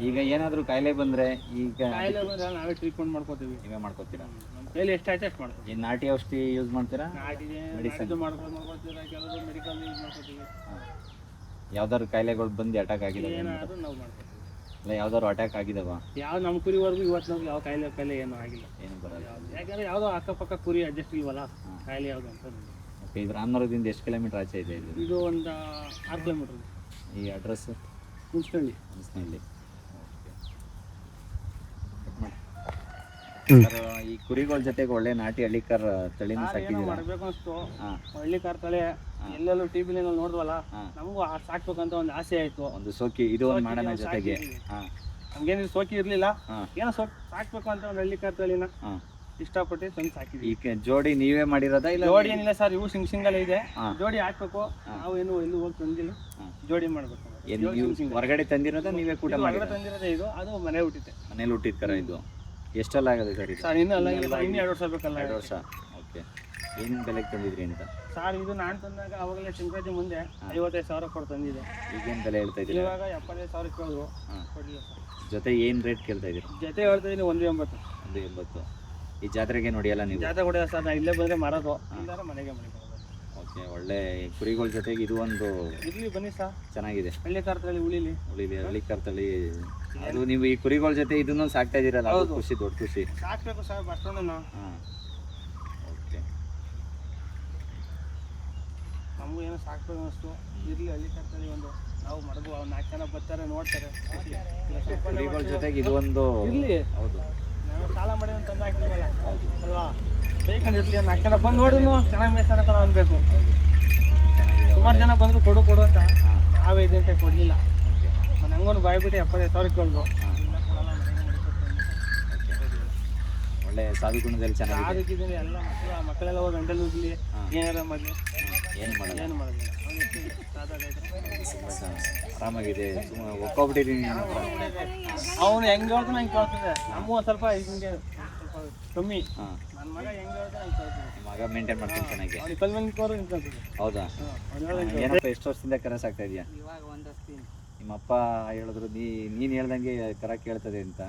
ಈಗ ಏನಾದರೂ ಕಾಯಿಲೆ ಬಂದರೆ ಈಗ ಕಾಯಿಲೆ ಬಂದ್ರೆ ನಾವೇ ಟ್ರೀಟ್ಮೆಂಟ್ ಮಾಡ್ಕೋತೀವಿ. ನೀವೇ ಮಾಡ್ಕೊತೀರಾ? ನಮ್ಮ ಕೈಲಿ ಎಷ್ಟು ಆಯ್ತು ಅಷ್ಟು ಮಾಡ್ತೀವಿ. ಈ ನಾಟಿ ಔಷಧಿ ಯೂಸ್ ಮಾಡ್ತೀರಾ? ನಾಟಿಗೆ Medicine. ಇದು ಮಾಡ್ಕೊತೀವಿ, ಕೆಲವರು ಮೆಡಿಕಲ್ ಯೂಸ್ ಮಾಡ್ಕೋತೀವಿ. ಯಾವ್ದಾದ್ರು ಕಾಯಿಲೆಗಳು ಬಂದು ಅಟ್ಯಾಕ್ ಆಗಿದೆ? ಏನಾದರೂ ನಾವು ಮಾಡ್ಕೋತೀವಿ. ಇಲ್ಲ ಯಾವ್ದಾದ್ರು ಅಟ್ಯಾಕ್ ಆಗಿದಾವ? ಯಾವ ನಮ್ಮ ಕುರಿವರೆಗೂ ಇವತ್ತು ನಮ್ಗೆ ಯಾವ ಕಾಯಿಲೆ ಏನೂ ಆಗಿಲ್ಲ. ಏನು ಬರಲ್ಲ? ಯಾಕಂದ್ರೆ ಯಾವುದೋ ಅಕ್ಕಪಕ್ಕ ಕುರಿ ಅಡ್ಜಸ್ಟ್ ಇಲ್ವಲ್ಲ, ಕಾಯಿಲೆ ಯಾವುದು ಅಂತ. ಓಕೆ, ಇದು ರಾಮನಗರದಿಂದ ಎಷ್ಟು ಕಿಲೋಮೀಟ್ರ್ ಆಚೆ ಇದೆ ಇದು? ಇದು ಒಂದು 6 ಕಿಲೋಮೀಟ್ರ್. ಈ ಅಡ್ರೆಸ್ ಹುಣಸಳ್ಳಿ. ಹಂಸನಹಳ್ಳಿ. ಈ ಕುರಿಗಳ ಜೊತೆಗೆ ಒಳ್ಳೆ ನಾಟಿ ಹಳ್ಳಿಕಾರ್ ತಳಿನೂ ಸಾಕಿದ್ದೀರಾ? ಮಾಡಬೇಕು ಅನಿಸ್ತು. ಹಾಂ. ಹಳ್ಳಿ ಕಾರ್ ತಲೆ ಎಲ್ಲೆಲ್ಲೂ ಟಿವಿಲಿ ನಾವು ನೋಡಿದ್ವಲ್ಲ, ಹಾಂ. ನಮಗೂ ಸಾಕ್ಬೇಕಂತ ಒಂದು ಆಸೆ ಆಯಿತು. ಒಂದು ಸೋಕಿ ಇದು ಒಂದು ಮಾಡೋಣ ಜೊತೆಗೆ. ಹಾಂ. ನಮ್ಗೇನು ಸೋಕಿ ಇರಲಿಲ್ಲ, ಹಾಂ. ಏನೋ ಸಾಕ್ಬೇಕು ಅಂತ ಒಂದು ಹಳ್ಳಿ ಕಾರ್ ತಳಿನ ಹಾಂ. ಇಷ್ಟಪಟ್ಟು ತಂದು ಸಾಕಿದ್ವಿ. ಈಗ ಜೋಡಿ ನೀವೇ ಮಾಡಿರೋದಾ ಇಲ್ಲ? ಜೋಡಿ ಏನಿಲ್ಲ ಸರ್, ಇವು ಸಿಂಗಲ್ ಇದೆ. ಹಾಂ. ಜೋಡಿ ಹಾಕ್ಬೇಕು. ನಾವು ಏನು ಎಲ್ಲೂ ಹೋಗಿ ತಂದಿಲ್ಲ, ಹಾಂ. ಜೋಡಿ ಮಾಡ್ಬೇಕು. ಏನು ನೀವು ಹೊರಗಡೆ ತಂದಿರೋದಾ ನೀವೇ ಕೂಟ ಮಾಡಿ? ತಂದಿರೋದೇ ಇದು, ಅದು ಮನೆ ಹುಟ್ಟಿದೆ. ಮನೇಲಿ ಹುಟ್ಟಿದ ಕರ ಇದು. ಎಷ್ಟೆಲ್ಲ ಆಗದೆ ಸರ್ ಇದು? ಸರ್ ಇನ್ನೂ ಅಲ್ಲ, ಇನ್ನೂ 2 ವರ್ಷ ಬೇಕಲ್ಲ. 2 ವರ್ಷ. ಓಕೆ, ಏನು ಬೆಲೆಗೆ ತಂದಿದ್ರಿ ಅಂತ? ಸರ್ ಇದು ನಾನು ತಂದಾಗ ಅವಾಗಲೇ ಸಂಕ್ರಾಂತಿ ಮುಂದೆ 55,000 ಕೊಟ್ಟು ತಂದಿದೆ. ಈಗೇನು ಬೆಲೆ ಹೇಳ್ತಾ ಇದ್ದೀರಿ? ಇವಾಗ 75,000 ಕೇಳಿದ್ರು, ಹಾಂ. ಕೊಡಲಿಲ್ಲ ಸರ್. ಜೊತೆ ಏನು ರೇಟ್ ಕೇಳ್ತಾ ಇದ್ದೀರಿ? ಜೊತೆ ಹೇಳ್ತಾ ಇದ್ದೀನಿ 180. 180. ಈ ಜಾತ್ರೆಗೆ ನೋಡಿಯಲ್ಲ ನೀವು? ಜಾತ್ರೆ ಕೊಡಿಲ್ಲ ಸರ್, ನಾನು ಇಲ್ಲೇ ಬಂದರೆ ಮಾರೋದು, ಇಲ್ಲಾರ ಮನೆಗೆ ಮನೆಗೆ. ಓಕೆ, ಒಳ್ಳೆ ಕುರಿಗಳ ಜೊತೆಗೆ ಇದು ಒಂದು ಇರ್ಲಿ ಬನ್ನಿ ಸರ್, ಚೆನ್ನಾಗಿದೆ. ಹಳ್ಳಿ ಕಾರ್ತಲ್ಲಿ ಉಳಿಲಿ. ಉಳಿಲಿ ಹಳ್ಳಿಕಾರ್ ತಳಿ. ಅದು ನೀವು ಈ ಕುರಿಗಳ ಜೊತೆ ಇದನ್ನು ಸಾಕ್ತಾ ಇದ್ದೀರಲ್ಲ, ಅದು ಖುಷಿ, ದೊಡ್ಡ ಖುಷಿ. ಸಾಕ್ಬೇಕು ಸರ್, ಅಷ್ಟೊಂದು ನಾವು ಹಾಂ. ಓಕೆ, ನಮಗೂ ಏನೋ ಸಾಕ್ಬೇಕು ಅನ್ನಿಸ್ತು. ಇರಲಿ ಹಳ್ಳಿ ಕಾರ್ತಲ್ಲಿ ಒಂದು ನಾವು ಮಡಗು, 4 ಜನ ಬರ್ತಾರೆ ನೋಡ್ತಾರೆ. ಕುರಿಗಳ ಜೊತೆಗೆ ಇದು ಒಂದು ಇರಲಿ, ಹೌದು. ನಾವು ಸಾಲ ಮಾಡಿ ಒಂದು ತಂದು ಹಾಕ್ತೀವಲ್ಲ ಅಲ್ವಾ, ಬೇಕಂದಿರ್ಲಿ 4 ಜನ ಬಂದು ನೋಡಿದ್ರು ಚೆನ್ನಾಗಿ ಮೇಯ್ಸೋಣ ಅನ್ಬೇಕು. ಸುಮಾರು ಜನ ಬಂದರು ಕೊಡು ಅಂತ, ನಾವೇ ಇದೆ ಅಂತ ಕೊಡಲಿಲ್ಲ. ನಂಗೊಂದು ಬಾಯ್ಬಿಟ್ಟು 75,000 ಕೇಳಿದ್ರು. ಒಳ್ಳೆ ಸಾಧು ಗುಣದಲ್ಲಿ ಚೆನ್ನಾಗಿದೆ. ಅದಕ್ಕಿದ್ದೀನಿ ಎಲ್ಲ ಮಕ್ಕಳೆಲ್ಲ ಹೋಗಿ ಗಂಟಲು ಉದ್ಲಿ, ಏನಾರ ಮಾಡಲಿ, ಏನು ಮಾಡೋದು? ಏನು ಮಾಡೋದಿಲ್ಲ. ಆರಾಮಾಗಿದೆ. ಸುಮ್ಮನೆ ಒಕ್ಕೋಗ್ಬಿಟ್ಟಿದ್ದೀನಿ ನನ್ನ ಹತ್ರ. ಅವನು ಹೆಂಗೆ ಹೇಳ್ತಾನೆ ಹಂಗೆ ಕೇಳ್ತದೆ. ನಮಗೂ ಒಂದು ಸ್ವಲ್ಪ ಹಿಂಗೆ ಸ್ವಲ್ಪ ಕಮ್ಮಿ. ಹಾಂ. ನನ್ನ ಮಗ ಹೆಂಗೆ ಹೇಳ್ತಾನೆ ಹಂಗೆ ಕೇಳ್ತದೆ. ನಿಮ್ಮ ಮಗ ಮೇಂಟೈನ್ ಮಾಡ್ತೀನಿ ಚೆನ್ನಾಗಿ? ಅವ್ನಿಗೆ ಕಲ್ಮಂದಿಕೋರು ನಿಂತ್ಕೊಳ್ತದೆ. ಹೌದಾ? ಏನಪ್ಪ ಎಷ್ಟು ವರ್ಷದಿಂದ ಕರ ಸಾಕ್ತಾ ಇದೆಯಾ? ಇವಾಗ 1 ವರ್ಷದಿಂದ. ನಿಮ್ಮಪ್ಪ ಹೇಳಿದ್ರು ನೀನು ಹೇಳ್ದಂಗೆ ಕರ ಕೇಳ್ತದೆ ಅಂತ,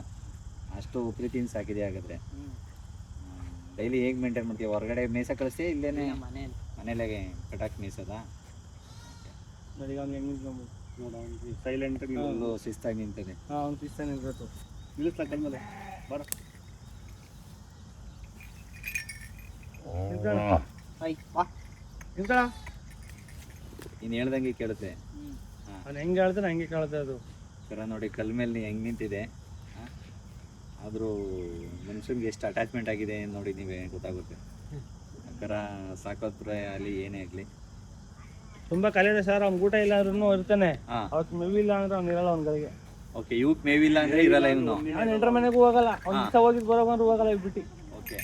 ಅಷ್ಟು ಪ್ರೀತಿಯಿಂದ ಸಾಕಿದೆ ಹಾಗಾದರೆ. ಡೈಲಿ ಹೇಗೆ ಮೇಂಟೈನ್ ಮಾಡ್ತೀವಿ? ಹೊರಗಡೆ ಮೇಯ್ಸ ಕಳಿಸ್ತೀಯ ಇಲ್ಲೇನೆ ಮನೇಲೆ ಕಟಾಕ್ ಮೇಯ್ಸೋದಾ? ನೋಡಿ ಅವ್ನು ಹೆಂಗೆ ನಿಂತ್ಕೊಂಬೋದು ನೋಡು, ಅವ್ನಿಗೆ ಸೈಲೆಂಟಾಗಿ ಫುಲ್ಲು ಶಿಸ್ತಾಗಿ ನಿಂತದೆ. ಹಾಂ, ಅವ್ನು ಶಿಸ್ತಾಗಿ ನಿಂತ್ಬೇಕು. ನಿಲ್ಲಿಸ್ಲಾ ಕೈ ಮೇಲೆ ಬರ. ನಿಂತಳ ನೀನು ಹೇಳ್ದಂಗೆ ಕೇಳುತ್ತೆ. ಅವ್ನು ಹೆಂಗೆ ಹೇಳ್ತಾನೆ ಹಂಗೆ ಕೇಳುತ್ತೆ ಅದು. ಕರ ನೋಡಿ ಕಲ್ ಮೇಲೆ ಹೆಂಗೆ ನಿಂತಿದೆ. ಆದರೂ ಮನುಷ್ಯನಿಗೆ ಎಷ್ಟು ಅಟ್ಯಾಚ್ಮೆಂಟ್ ಆಗಿದೆ ನೋಡಿ ನೀವೇ ಗೊತ್ತಾಗುತ್ತೆ. ಕರ ಸಾಕೋದ್ರ ಆಗಲಿ ಏನೇ ಆಗಲಿ ತುಂಬ ಕಲೆ ಇದೆ ಸರ್. ಅವ್ನು ಊಟ ಇಲ್ಲ ಅಂದ್ರೂ ಇರ್ತಾನೆ. ಹಾಂ. ಅವತ್ತು ಮೇವಿಲ್ಲ ಅಂದ್ರೆ ಅವ್ನು ಇರಲ್ಲ ಅವ್ನ ಕಡೆಗೆ. ಓಕೆ, ಇವಕ್ಕೆ ಮೇವಿಲ್ಲ ಅಂದರೆ ಇರಲ್ಲ ಇವನು. ನಾನು ಎಂಟ್ರ ಮನೆಗೂ ಹೋಗಲ್ಲ, ಅವ್ನು ದಿವಸ ಹೋಗಿದ್ದು ಬರೋ ಬಂದ್ರು ಹೋಗಲ್ಲ ಬಿಟ್ಟು. ಓಕೆ,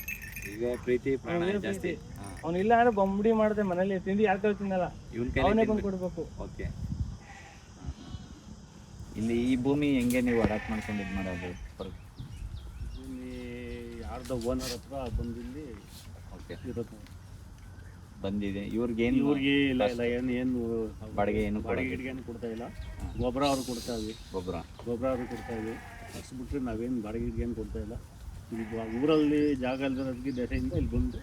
ಈಗ ಪ್ರೀತಿ ಪ್ರಾಣ ಜಾಸ್ತಿ. ಹಾಂ. ಅವ್ನು ಇಲ್ಲ ಅಂದ್ರೆ ಬಂಬಡಿ ಮಾಡುತ್ತೆ ಮನೇಲಿ ತಿಂಡಿ ಯಾರು ತಿನ್ನಲ್ಲ, ಇವನ್ ಅವನೇ ಕೈ ಬಂದು ಕೊಡ್ಬೇಕು. ಓಕೆ. ಇಲ್ಲಿ ಈ ಭೂಮಿ ಹೆಂಗೆ ನೀವು ಅಡಾಪ್ಟ್ ಮಾಡ್ಕೊಂಡು ಇದು ಮಾಡೋದು? ಇಲ್ಲಿ ಯಾರ್ದೋ ಓನರ್ ಹತ್ರ ಬಂದಿಲ್ಲಿ ಓಕೆ, ಇರೋದು. ಬಂದಿದೆ ಇವ್ರಿಗೇನು? ಇವ್ರಿಗೆ ಇಲ್ಲ ಇಲ್ಲ ಏನು ಬಾಡಿಗೆ ಏನು ಬಾಡಿಗೆ ಗಿಡಿಗೆ ಏನು ಕೊಡ್ತಾ ಇಲ್ಲ. ಗೊಬ್ಬರ ಅವ್ರು ಕೊಡ್ತಾ ಇದ್ವಿ, ಗೊಬ್ಬರ ಅವ್ರು ಕೊಡ್ತಾ ಇದ್ವಿ. ಅಷ್ಟು ಬಿಟ್ಟರೆ ನಾವೇನು ಬಾಡಿಗೆ ಗಿಡಿಗೆ ಏನು ಕೊಡ್ತಾ ಇಲ್ಲ. ಈಗ ಊರಲ್ಲಿ ಜಾಗ ಇಲ್ದಿರೋದಕ್ಕೆ ದೆಸೆಯಿಂದ ಇಲ್ಲಿ ಬಂದು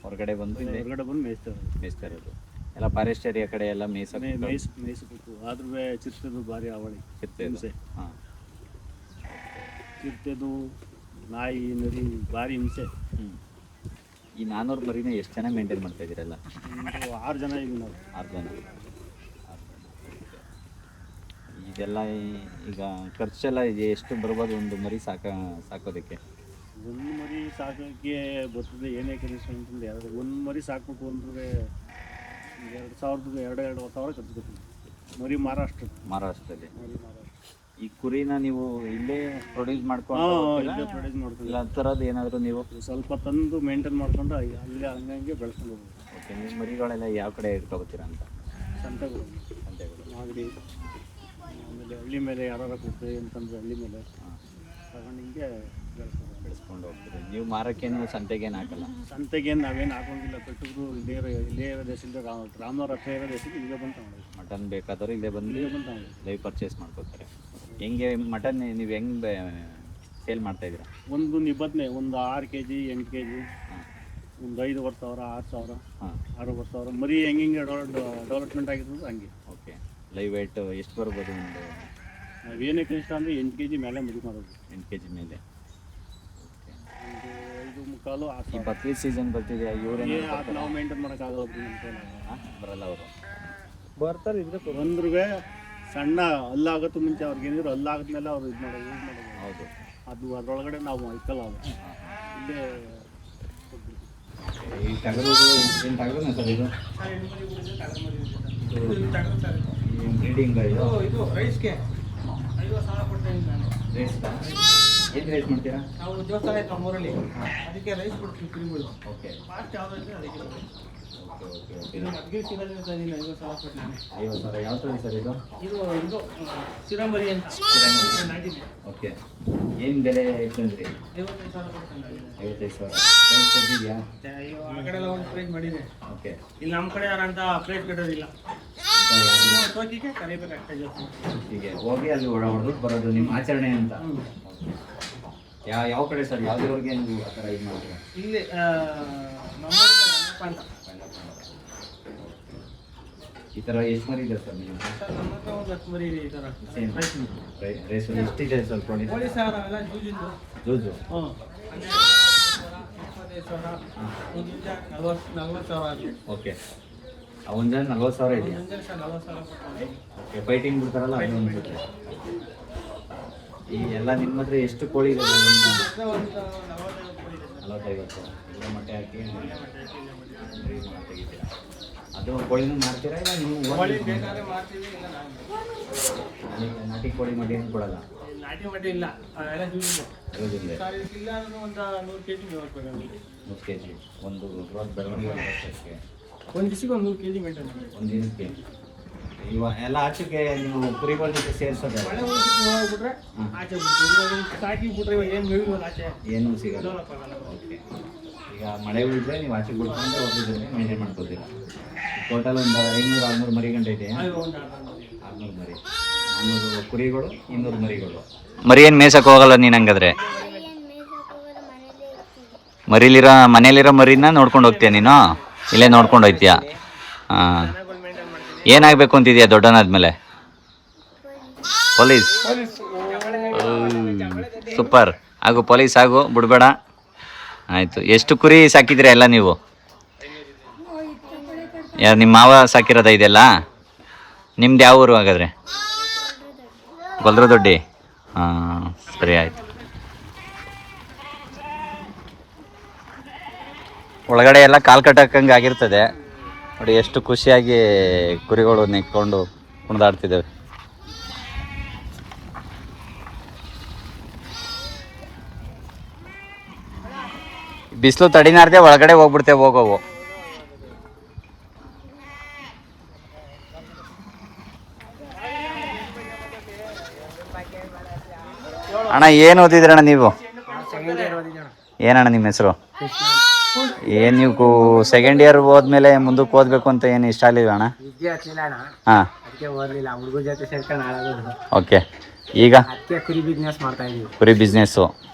ಹೊರಗಡೆ ಬಂದು ಇಲ್ಲಿ ಹೊರಗಡೆ ಬಂದು ಮೇಯಿಸ್ತಾರೆ. ಮೇಯಿಸ್ತಾ ಇರೋದು ಎಲ್ಲ ಫಾರೆಸ್ಟ್ ಏರಿಯಾ ಕಡೆ ಎಲ್ಲ ಮೇಯಿಸ್ಬೇಕು. ಆದ್ರೂ ಚಿರ್ತದು ಭಾರಿ ಅವಳಿ ಹಿಂಸೆ. ಹಾಂ, ಚಿರ್ತದು ನಾಯಿ ನರಿ ಭಾರಿ ಹಿಂಸೆ. ಹ್ಞೂ. ಈ 400 ಮರಿನ ಎಷ್ಟು ಜನ ಮೇಂಟೈನ್ ಮಾಡ್ತಾ ಇದ್ದೀರಲ್ಲ? ಒಂದು 6 ಜನ ಈಗ ನಾವು. 6 ಜನ. ಇದೆಲ್ಲ ಈಗ ಖರ್ಚೆಲ್ಲ ಎಷ್ಟು ಬರ್ಬೋದು ಒಂದು ಮರಿ ಸಾಕೋದಕ್ಕೆ? ಒಂದು ಮರಿ ಸಾಕೋಕ್ಕೆ ಬರ್ತದೆ ಏನೇ ಕನಿಷ್ಠ ಅಂತಂದು ಒಂದು ಮರಿ ಸಾಕ್ಬೇಕು ಅಂದ್ರೆ 2,000 ಖರ್ಚು ಬರ್ತದೆ. ಮರಿ ಮಹಾರಾಷ್ಟ್ರದಲ್ಲಿ. ಮರಿ ಮಹಾರಾಷ್ಟ್ರ. ಈ ಕುರಿನ ನೀವು ಇಲ್ಲೇ ಪ್ರೊಡ್ಯೂಸ್ ಮಾಡ್ಕೊಂಡು ಪ್ರೊಡ್ಯೂಸ್ ಮಾಡ್ತೀವಿ. ಇಲ್ಲ ಥರದ್ದು ಏನಾದರೂ ನೀವು ಸ್ವಲ್ಪ ತಂದು ಮೇಂಟೈನ್ ಮಾಡ್ಕೊಂಡು ಅಲ್ಲೇ ಹಂಗೆ ಬೆಳೆಸ್ಕೊಂಡು ಹೋಗ್ಬೋದು. ಓಕೆ. ನೀವು ಮರಿಗಳೆಲ್ಲ ಯಾವ ಕಡೆ ಇಟ್ಕೊಬೋತೀರಾ ಅಂತ? ಸಂತೆಗಳು ಮಾಗಡಿ, ಆಮೇಲೆ ಹಳ್ಳಿ ಮೇಲೆ ಯಾರು ಕೊಡ್ತೀವಿ ಅಂತಂದ್ರೆ ಹಳ್ಳಿ ಮೇಲೆ ತಗೊಂಡು ಹಿಂಗೆ ಬೆಳೆಸ್ಕೊಂಡು ಹೋಗ್ತೀರಿ. ನೀವು ಮಾರಕ್ಕೆ ನೀವು ಸಂತೆಗೇನು ಹಾಕಲ್ಲ? ಸಂತೆಗೇನು ನಾವೇನು ಹಾಕೋಂಗಿಲ್ಲ. ಕಟ್ಟಿದ್ರು ಇಲ್ಲೇ ಇರೋ ದೇಶದಿಂದ ರಾಮನವ್ರ ಹತ್ರ ಇರೋ ದೇಶಕ್ಕೆ ಇಲ್ಲೇ ಬಂದು ತಗೊಂಡು ಮಟನ್ ಬೇಕಾದರೂ ಇಲ್ಲೇ ಬಂದು ಲೈವ್ ಪರ್ಚೇಸ್ ಮಾಡ್ಕೋತಾರೆ. ಹೆಂಗೆ ಮಟನ್ ನೀವು ಹೆಂಗೆ ಸೇಲ್ ಮಾಡ್ತಾಯಿದ್ದೀರಾ? ಒಂದು ನಿಬಂಧನೆ, ಒಂದು 6 kg 8 kg, ಒಂದು 5,000 6,000 ಹಾಂ, 6,000 ಮರಿ ಹೆಂಗೆ ಡೆವಲಪ್ಮೆಂಟ್ ಆಗಿರ್ತದೆ ಹಂಗೆ. ಓಕೆ. ಲೈವ್ ವೇಟ್ ಎಷ್ಟು ಬರ್ಬೋದು? ಒಂದು ನಾವೇನೇ ಕನಿಷ್ಠ ಅಂದರೆ 8 kg ಮೇಲೆ ಮರಿ ಮಾಡೋದು. 8 kg ಮೇಲೆ. ಒಂದು 5 ಮುಕ್ಕಾಲು ಈ ಬಕ್ರೀದ್ ಸೀಸನ್ ಬರ್ತಿದೆಯಾ? ಇವರೇ ನಾವು ಮೇಂಟೈನ್ ಮಾಡೋಕ್ಕಾಗಲ್ಲ. ಬರಲ್ಲ ಅವರು? ಬರ್ತಾರೆ ಇದ್ರೆ ಬಂದ್ರೂ ಸಣ್ಣ ಹಲ್ಲಾಗತ್ತು ಮುಂಚೆ ಅವ್ರಿಗೆ ಏನಿದ್ರು ಹಲ್ಲಾಗದ್ಮೇಲೆ ಅವ್ರು ಇದು ಮಾಡೋದು ಯೂಸ್ ಮಾಡೋದು. ಹೌದು. ಅದು ಅದರೊಳಗಡೆ ನಾವು ಇಕ್ಕಲ್ಲ. ಅದು ಇಲ್ಲೇ ಈ ಟಗರು ಏನು ಟಗರುನ ಸರ್ ಇದು? ಬ್ರೀಡಿಂಗ್ ಇದು ರೈಸ್ಗೆ 50,000 ಕೊಡ್ತೀನಿ ನಾನು. ರೇಟ್ಸ್ಗಾ? ಏನು ರೇಟ್ ಮಾಡ್ತೀರಾ? ನಾವು ದೇವಸ್ಥಾನ ಇತ್ತು ನಮ್ಮೂರಲ್ಲಿ, ಅದಕ್ಕೆ ರೈಸ್ ಕೊಡ್ತೀವಿ ಕುರಿಗಳು. ಓಕೆ ಫಾಸ್ಟ್ ಯಾವುದೈತೆ ಅದಕ್ಕೆ ಓಕೆ ಓಕೆ ಓಕೆ. ಇದು ಮದ್ಗೆ ಸಿಗೋದ್ರಿಂದ ತಂದಿಲ್ಲ 50,000 ಕೊಟ್ಟು ನಾನು. 50,000 ಯಾವ ಥರ ಸರ್ ಇದು? ಇದು ಸಿರಂಬರಿ ಅಂತ ನಾಟಿದೆ. ಓಕೆ. ಏನು ಬೆಲೆ ಇಟ್ಟಂದ್ರಿ? 55,000 ಕೊಡ್ತಾನೆ. 55,000 ಪ್ರೈಸ್ ಕೊಟ್ಟಿದೆಯಾ? ಅಯ್ಯೋ ಆ ಕಡೆ ಎಲ್ಲ ಒಂದು ಪ್ರೈಸ್ ಮಾಡಿದೆ. ಓಕೆ. ಇಲ್ಲಿ ನಮ್ಮ ಕಡೆ ಯಾರಂತ ಪ್ರೈಸ್ ಕಟ್ಟೋದಿಲ್ಲ. ಸೋಕಿಗೆ ಕರಿಬೇಕು ಅಷ್ಟೇ ಜಾಸ್ತಿ. ಹೀಗೆ ಹೋಗಿ ಅಲ್ಲಿ ಹೊಡೆದು ಬರೋದು ನಿಮ್ಮ ಆಚರಣೆ ಅಂತ. ಯಾವ ಕಡೆ ಸರ್? ಯಾವುದೇವ್ರಿಗೆ ನೀವು ಆ ಥರ ಇದು ಮಾಡ್ತೀರಾ? ಇಲ್ಲಿ ನಮ್ಮೂರಲ್ಲಿ ರಂಗಪ್ಪ ಅಂತ. ಈ ಥರ ಎಷ್ಟು ಮರಿ ಇದೆ ಸರ್ ನೀವು? ಸರ್ ನಮ್ಮ ಹತ್ರ ಒಂದು 10 ಮರಿ ಇದೆ ಈ ಥರ ಸೇಮ್ ರೇಸ್ ಎಷ್ಟಿದೆ ಸರ್? ಪೊಲೀಸ್ ನಾವೆಲ್ಲ ಜೂಜಿಂದು. ಜೂಜು? ಹ್ಞೂ 25,000 40,000 ಆಗಲಿ. ಓಕೆ. ಒಂದು ಜನ 40,000 ಇದೆಯಾ? ಮುಂಜಾನೆ ಸರ್ 40,000 ಕೊಡ್ತಾರೆ. ಓಕೆ. ಫೈಟಿಂಗ್ ಬಿಡ್ತಾರಲ್ಲ ಅದು ಒಂದು ಬಿಟ್ಟರೆ ಈ ಎಲ್ಲ ನಿಮ್ಮ ಹತ್ರ ಎಷ್ಟು ಕೋಳಿ ಇದೆ? ಒಂದು 45 ಕೊಡಿ ಇದೆ ಸರ್. 40-50 ಎಲ್ಲ ಮೊಟ್ಟೆ ಹಾಕಿ ತೆಗಿತೀರಾ? ಅದು ಕೋಳಿನೂ ಮಾಡ್ತೀರಾ ಇಲ್ಲ ನೀವು ಕೋಳಿ ಬೇಕಾದ್ರೆ ಮಾಡ್ತೀವಿ, ಇಲ್ಲ ನಾವು ನಾಟಿ ಕೋಳಿ ಮಾಡಿ ಏನು ಕೊಡಲ್ಲ? ನಾಟಿ ಮಟ್ಟಿ ಇಲ್ಲ, ಎಲ್ಲ ಜೂಜಿಂದು. ಇರೋದಿಲ್ಲ. ಸರ್ ಇದಕ್ಕಿಲ್ಲ ಅಂದ್ರೆ ಒಂದು 100 kg ಹೋಗ್ಬೇಕು ನಮಗೆ. 100 kg ಒಂದು ಗ್ರೋತ್ ಬೆಳವಣಿಗೆ ವರ್ಷಕ್ಕೆ ಒಂದು ದಿವಸಕ್ಕೆ ಒಂದು 100 kg ಮೇಂಟೈನ್ ಮಾಡಿ. ಒಂದು ದಿನಕ್ಕೆ ಇವಾಗ ಎಲ್ಲ ಆಚೆಗೆ ನೀವು ಕುರಿಗಳ ಜೊತೆ ಸೇರಿಸೋದು ಮಳೆ ಹೋಗ್ಬಿಟ್ರೆ ಆಚೆ ಬಿಡ್ತೀವಿ. ಇವಾಗ ಸಾಕಿ ಬಿಟ್ರೆ ಇವಾಗ ಏನು ಮೇವಿಲ್ಲ ಆಚೆ ಏನೂ ಸಿಗಲ್ಲ. ಡೆವಲಪ್ ಆಗಲ್ಲ. ಓಕೆ. ಈಗ ಮಳೆ ಉಳಿದ್ರೆ ನೀವು ಆಚೆಗೆ ಬಿಡ್ಕೊಂಡು ಹೋಗಿದ್ರೆ ಮೇಂಟೈನ್ ಮಾಡ್ಕೋತೀರಾ? ಟೋಟಲ್ ಒಂದು 500-600 ಮರಿ ಗಂಟೆ ಇದೆಯಾ? ಒಂದು 600 ಮರಿ, 400 ಕುರಿಗಳು, 200 ಮರಿಗಳು. ಮರಿ ಏನು ಮೇಯ್ಸಕ್ಕೆ ಹೋಗಲ್ಲ ನೀನು ಹಂಗಾದ್ರೆ? ಮನೇಲಿರೋ ಮರಿನ ನೋಡ್ಕೊಂಡು ಹೋಗ್ತೀಯ ನೀನು? ಇಲ್ಲೇ ನೋಡ್ಕೊಂಡು ಹೋಗ್ತೀಯ? ಹಾಂ. ಏನಾಗಬೇಕು ಅಂತಿದ್ಯಾ ದೊಡ್ಡನಾದ್ಮೇಲೆ? ಪೊಲೀಸ್? ಸೂಪರ್. ಆಗು ಪೊಲೀಸ್ ಆಗು, ಬಿಡಬೇಡ. ಆಯಿತು. ಎಷ್ಟು ಕುರಿ ಸಾಕಿದ್ದೀರಾ ಎಲ್ಲ ನೀವು? ಯಾರು ನಿಮ್ಮ ಮಾವ ಸಾಕಿರೋದ ಇದೆಲ್ಲ? ನಿಮ್ದು ಯಾವ ಊರು ಹಾಗಾದರೆ? ಗೊಲ್ರದೊಡ್ಡಿ. ಹಾಂ, ಸರಿ ಆಯಿತು. ಒಳಗಡೆ ಎಲ್ಲ ಕಾಲು ಕಟ್ಟಕ್ಕಂಗೆ ಆಗಿರ್ತದೆ ನೋಡಿ. ಎಷ್ಟು ಖುಷಿಯಾಗಿ ಕುರಿಗಳು ನಿಂತ್ಕೊಂಡು ಕುಣಿದಾಡ್ತಿದ್ದೇವೆ. ಬಿಸಿಲು ತಡಿನಾರ್ದೆ ಒಳಗಡೆ ಹೋಗ್ಬಿಡ್ತೇವೆ ಹೋಗೋವು. ಅಣ್ಣ ಏನು ಓದಿದ್ರಣ್ಣ ನೀವು? ಸೆಕೆಂಡ್ ಇಯರ್ ಓದಿದ್ದಣ್ಣ. ಏನಣ್ಣ ನಿಮ್ಮ ಹೆಸರು? ಏನು ನೀವು ಸೆಕೆಂಡ್ ಇಯರ್ ಹೋದ್ಮೇಲೆ ಮುಂದಕ್ಕೆ ಓದಬೇಕು ಅಂತ ಏನು ಇಷ್ಟ ಆಗಲಿಲ್ಲ ಅಣ್ಣ? ವಿದ್ಯೆ ಹಚ್ಚಲಿಲ್ಲ ಅಣ್ಣ, ಹಾಂ, ಅದಕ್ಕೆ ಓದಲಿಲ್ಲ. ಹುಡುಗರ ಜೊತೆ ಸೇರ್ಕೊಂಡು ಹಾಳಾಗೋದು. ಓಕೆ. ಈಗ ಅದಕ್ಕೆ ಕುರಿ ಬಿಸ್ನೆಸ್ ಮಾಡ್ತಾ ಇದೀವಿ. ಕುರಿ ಬಿಸ್ನೆಸ್ಸು